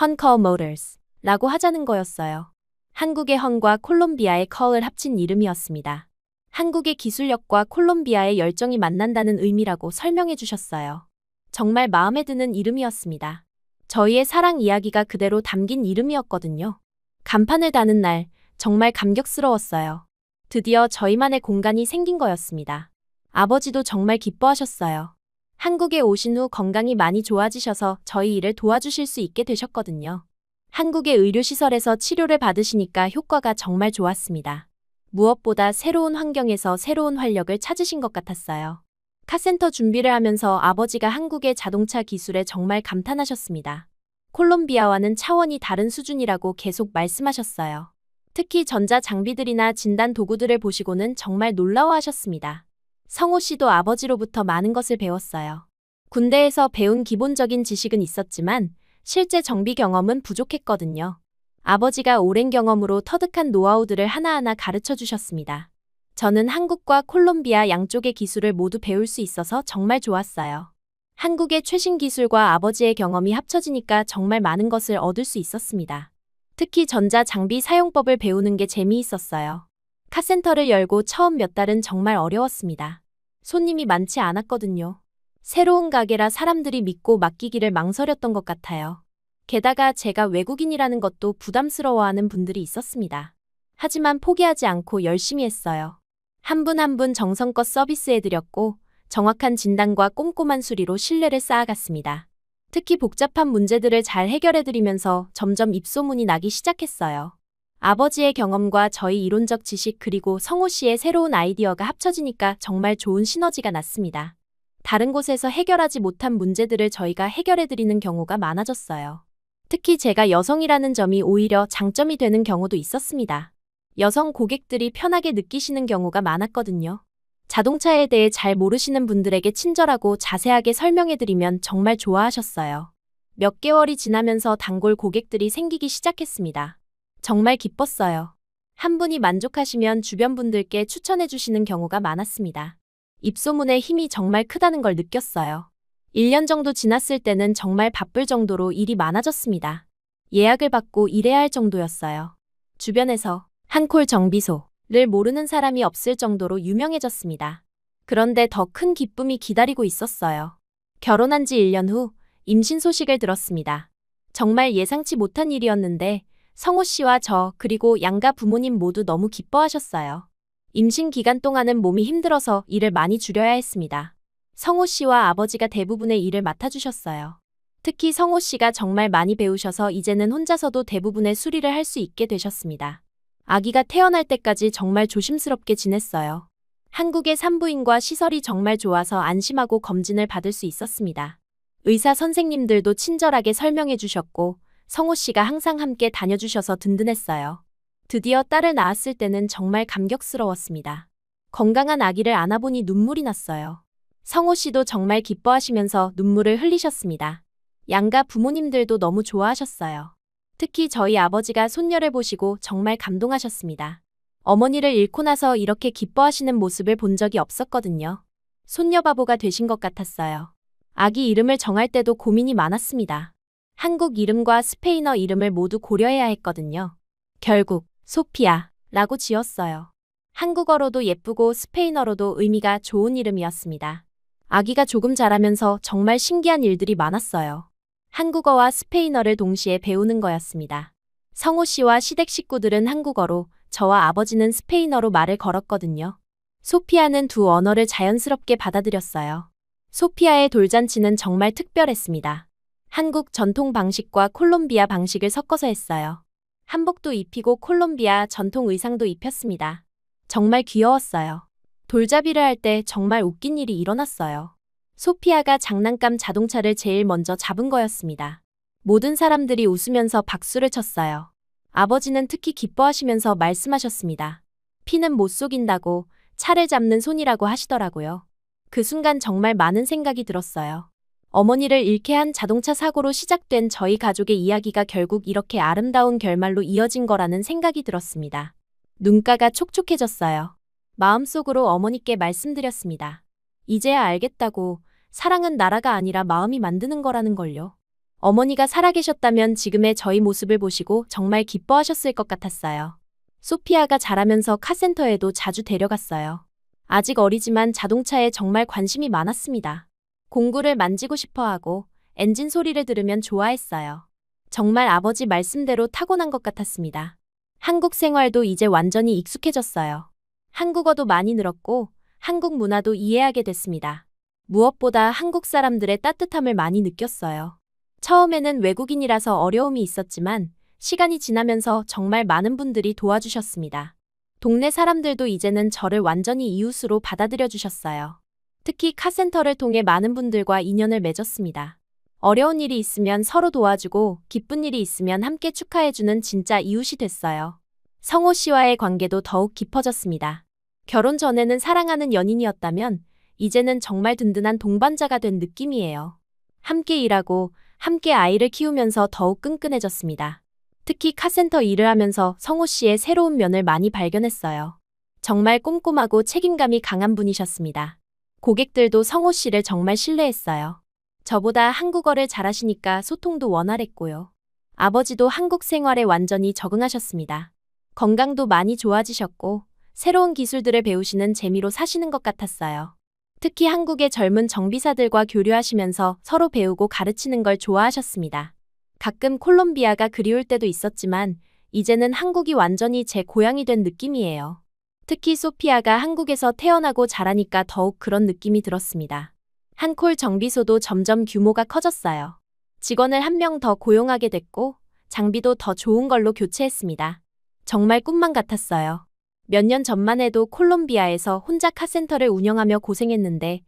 헌커 모터스라고 하자는 거였어요. 한국의 헌과 콜롬비아의 컬을 합친 이름이었습니다. 한국의 기술력과 콜롬비아의 열정이 만난다는 의미라고 설명해 주셨어요. 정말 마음에 드는 이름이었습니다. 저희의 사랑 이야기가 그대로 담긴 이름이었거든요. 간판을 다는 날 정말 감격스러웠어요. 드디어 저희만의 공간이 생긴 거였습니다. 아버지도 정말 기뻐하셨어요. 한국에 오신 후 건강이 많이 좋아지셔서 저희 일을 도와주실 수 있게 되셨거든요. 한국의 의료시설에서 치료를 받으시니까 효과가 정말 좋았습니다. 무엇보다 새로운 환경에서 새로운 활력을 찾으신 것 같았어요. 카센터 준비를 하면서 아버지가 한국의 자동차 기술에 정말 감탄하셨습니다. 콜롬비아와는 차원이 다른 수준이라고 계속 말씀하셨어요. 특히 전자 장비들이나 진단 도구들을 보시고는 정말 놀라워하셨습니다. 성호 씨도 아버지로부터 많은 것을 배웠어요. 군대에서 배운 기본적인 지식은 있었지만 실제 정비 경험은 부족했거든요. 아버지가 오랜 경험으로 터득한 노하우들을 하나하나 가르쳐 주셨습니다. 저는 한국과 콜롬비아 양쪽의 기술을 모두 배울 수 있어서 정말 좋았어요. 한국의 최신 기술과 아버지의 경험이 합쳐지니까 정말 많은 것을 얻을 수 있었습니다. 특히 전자 장비 사용법을 배우는 게 재미있었어요. 카센터를 열고 처음 몇 달은 정말 어려웠습니다. 손님이 많지 않았거든요. 새로운 가게라 사람들이 믿고 맡기기를 망설였던 것 같아요. 게다가 제가 외국인이라는 것도 부담스러워하는 분들이 있었습니다. 하지만 포기하지 않고 열심히 했어요. 한 분 한 분 정성껏 서비스해드렸고 정확한 진단과 꼼꼼한 수리로 신뢰를 쌓아갔습니다. 특히 복잡한 문제들을 잘 해결해드리면서 점점 입소문이 나기 시작했어요. 아버지의 경험과 저희 이론적 지식 그리고 성호 씨의 새로운 아이디어가 합쳐지니까 정말 좋은 시너지가 났습니다. 다른 곳에서 해결하지 못한 문제들을 저희가 해결해드리는 경우가 많아졌어요. 특히 제가 여성이라는 점이 오히려 장점이 되는 경우도 있었습니다. 여성 고객들이 편하게 느끼시는 경우가 많았거든요. 자동차에 대해 잘 모르시는 분들에게 친절하고 자세하게 설명해드리면 정말 좋아하셨어요. 몇 개월이 지나면서 단골 고객들이 생기기 시작했습니다. 정말 기뻤어요. 한 분이 만족하시면 주변 분들께 추천해주시는 경우가 많았습니다. 입소문의 힘이 정말 크다는 걸 느꼈어요. 1년 정도 지났을 때는 정말 바쁠 정도로 일이 많아졌습니다. 예약을 받고 일해야 할 정도였어요. 주변에서 한콜 정비소를 모르는 사람이 없을 정도로 유명해졌습니다. 그런데 더 큰 기쁨이 기다리고 있었어요. 결혼한 지 1년 후 임신 소식을 들었습니다. 정말 예상치 못한 일이었는데 성호 씨와 저 그리고 양가 부모님 모두 너무 기뻐하셨어요. 임신 기간 동안은 몸이 힘들어서 일을 많이 줄여야 했습니다. 성호 씨와 아버지가 대부분의 일을 맡아주셨어요. 특히 성호 씨가 정말 많이 배우셔서 이제는 혼자서도 대부분의 수리를 할 수 있게 되셨습니다. 아기가 태어날 때까지 정말 조심스럽게 지냈어요. 한국의 산부인과 시설이 정말 좋아서 안심하고 검진을 받을 수 있었습니다. 의사 선생님들도 친절하게 설명해 주셨고 성호 씨가 항상 함께 다녀주셔서 든든했어요. 드디어 딸을 낳았을 때는 정말 감격스러웠습니다. 건강한 아기를 안아보니 눈물이 났어요. 성호 씨도 정말 기뻐하시면서 눈물을 흘리셨습니다. 양가 부모님들도 너무 좋아하셨어요. 특히 저희 아버지가 손녀를 보시고 정말 감동하셨습니다. 어머니를 잃고 나서 이렇게 기뻐하시는 모습을 본 적이 없었거든요. 손녀 바보가 되신 것 같았어요. 아기 이름을 정할 때도 고민이 많았습니다. 한국 이름과 스페인어 이름을 모두 고려해야 했거든요. 결국 소피아라고 지었어요. 한국어로도 예쁘고 스페인어로도 의미가 좋은 이름이었습니다. 아기가 조금 자라면서 정말 신기한 일들이 많았어요. 한국어와 스페인어를 동시에 배우는 거였습니다. 성호 씨와 시댁 식구들은 한국어로, 저와 아버지는 스페인어로 말을 걸었거든요. 소피아는 두 언어를 자연스럽게 받아들였어요. 소피아의 돌잔치는 정말 특별했습니다. 한국 전통 방식과 콜롬비아 방식을 섞어서 했어요. 한복도 입히고 콜롬비아 전통 의상도 입혔습니다. 정말 귀여웠어요. 돌잡이를 할 때 정말 웃긴 일이 일어났어요. 소피아가 장난감 자동차를 제일 먼저 잡은 거였습니다. 모든 사람들이 웃으면서 박수를 쳤어요. 아버지는 특히 기뻐하시면서 말씀하셨습니다. 피는 못 속인다고, 차를 잡는 손이라고 하시더라고요. 그 순간 정말 많은 생각이 들었어요. 어머니를 잃게 한 자동차 사고로 시작된 저희 가족의 이야기가 결국 이렇게 아름다운 결말로 이어진 거라는 생각이 들었습니다. 눈가가 촉촉해졌어요. 마음속으로 어머니께 말씀드렸습니다. 이제야 알겠다고, 사랑은 나라가 아니라 마음이 만드는 거라는 걸요. 어머니가 살아계셨다면 지금의 저희 모습을 보시고 정말 기뻐하셨을 것 같았어요. 소피아가 자라면서 카센터에도 자주 데려갔어요. 아직 어리지만 자동차에 정말 관심이 많았습니다. 공구를 만지고 싶어하고 엔진 소리를 들으면 좋아했어요. 정말 아버지 말씀대로 타고난 것 같았습니다. 한국 생활도 이제 완전히 익숙해졌어요. 한국어도 많이 늘었고 한국 문화도 이해하게 됐습니다. 무엇보다 한국 사람들의 따뜻함을 많이 느꼈어요. 처음에는 외국인이라서 어려움이 있었지만 시간이 지나면서 정말 많은 분들이 도와주셨습니다. 동네 사람들도 이제는 저를 완전히 이웃으로 받아들여 주셨어요. 특히 카센터를 통해 많은 분들과 인연을 맺었습니다. 어려운 일이 있으면 서로 도와주고 기쁜 일이 있으면 함께 축하해주는 진짜 이웃이 됐어요. 성호 씨와의 관계도 더욱 깊어졌습니다. 결혼 전에는 사랑하는 연인이었다면 이제는 정말 든든한 동반자가 된 느낌이에요. 함께 일하고 함께 아이를 키우면서 더욱 끈끈해졌습니다. 특히 카센터 일을 하면서 성호 씨의 새로운 면을 많이 발견했어요. 정말 꼼꼼하고 책임감이 강한 분이셨습니다. 고객들도 성호 씨를 정말 신뢰했어요. 저보다 한국어를 잘하시니까 소통도 원활했고요. 아버지도 한국 생활에 완전히 적응하셨습니다. 건강도 많이 좋아지셨고 새로운 기술들을 배우시는 재미로 사시는 것 같았어요. 특히 한국의 젊은 정비사들과 교류하시면서 서로 배우고 가르치는 걸 좋아하셨습니다. 가끔 콜롬비아가 그리울 때도 있었지만 이제는 한국이 완전히 제 고향이 된 느낌이에요. 특히 소피아가 한국에서 태어나고 자라니까 더욱 그런 느낌이 들었습니다. 한콜 정비소도 점점 규모가 커졌어요. 직원을 한 명 더 고용하게 됐고 장비도 더 좋은 걸로 교체했습니다. 정말 꿈만 같았어요. 몇 년 전만 해도 콜롬비아에서 혼자 카센터를 운영하며 고생했는데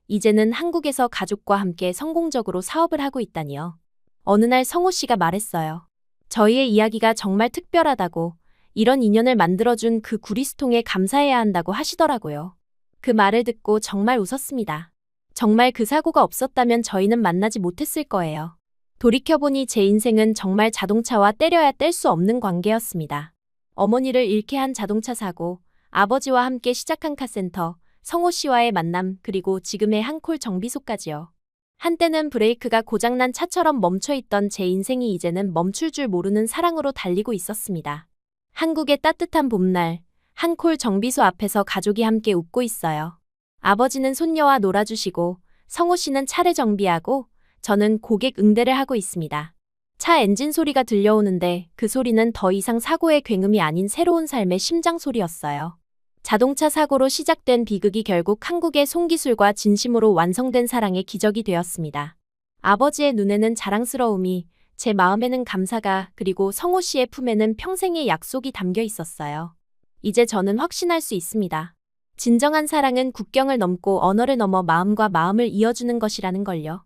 이제는 한국에서 가족과 함께 성공적으로 사업을 하고 있다니요. 어느 날 성호 씨가 말했어요. 저희의 이야기가 정말 특별하다고, 이런 인연을 만들어준 그 구리스통에 감사해야 한다고 하시더라고요. 그 말을 듣고 정말 웃었습니다. 정말 그 사고가 없었다면 저희는 만나지 못했을 거예요. 돌이켜보니 제 인생은 정말 자동차와 때려야 뗄 수 없는 관계였습니다. 어머니를 잃게 한 자동차 사고, 아버지와 함께 시작한 카센터, 성호 씨와의 만남, 그리고 지금의 한콜 정비소까지요. 한때는 브레이크가 고장난 차처럼 멈춰있던 제 인생이 이제는 멈출 줄 모르는 사랑으로 달리고 있었습니다. 한국의 따뜻한 봄날, 한콜 정비소 앞에서 가족이 함께 웃고 있어요. 아버지는 손녀와 놀아주시고 성호 씨는 차를 정비하고 저는 고객 응대를 하고 있습니다. 차 엔진 소리가 들려오는데 그 소리는 더 이상 사고의 굉음이 아닌 새로운 삶의 심장 소리였어요. 자동차 사고로 시작된 비극이 결국 한국의 손기술과 진심으로 완성된 사랑의 기적이 되었습니다. 아버지의 눈에는 자랑스러움이, 제 마음에는 감사가, 그리고 성호 씨의 품에는 평생의 약속이 담겨 있었어요. 이제 저는 확신할 수 있습니다. 진정한 사랑은 국경을 넘고 언어를 넘어 마음과 마음을 이어주는 것이라는 걸요.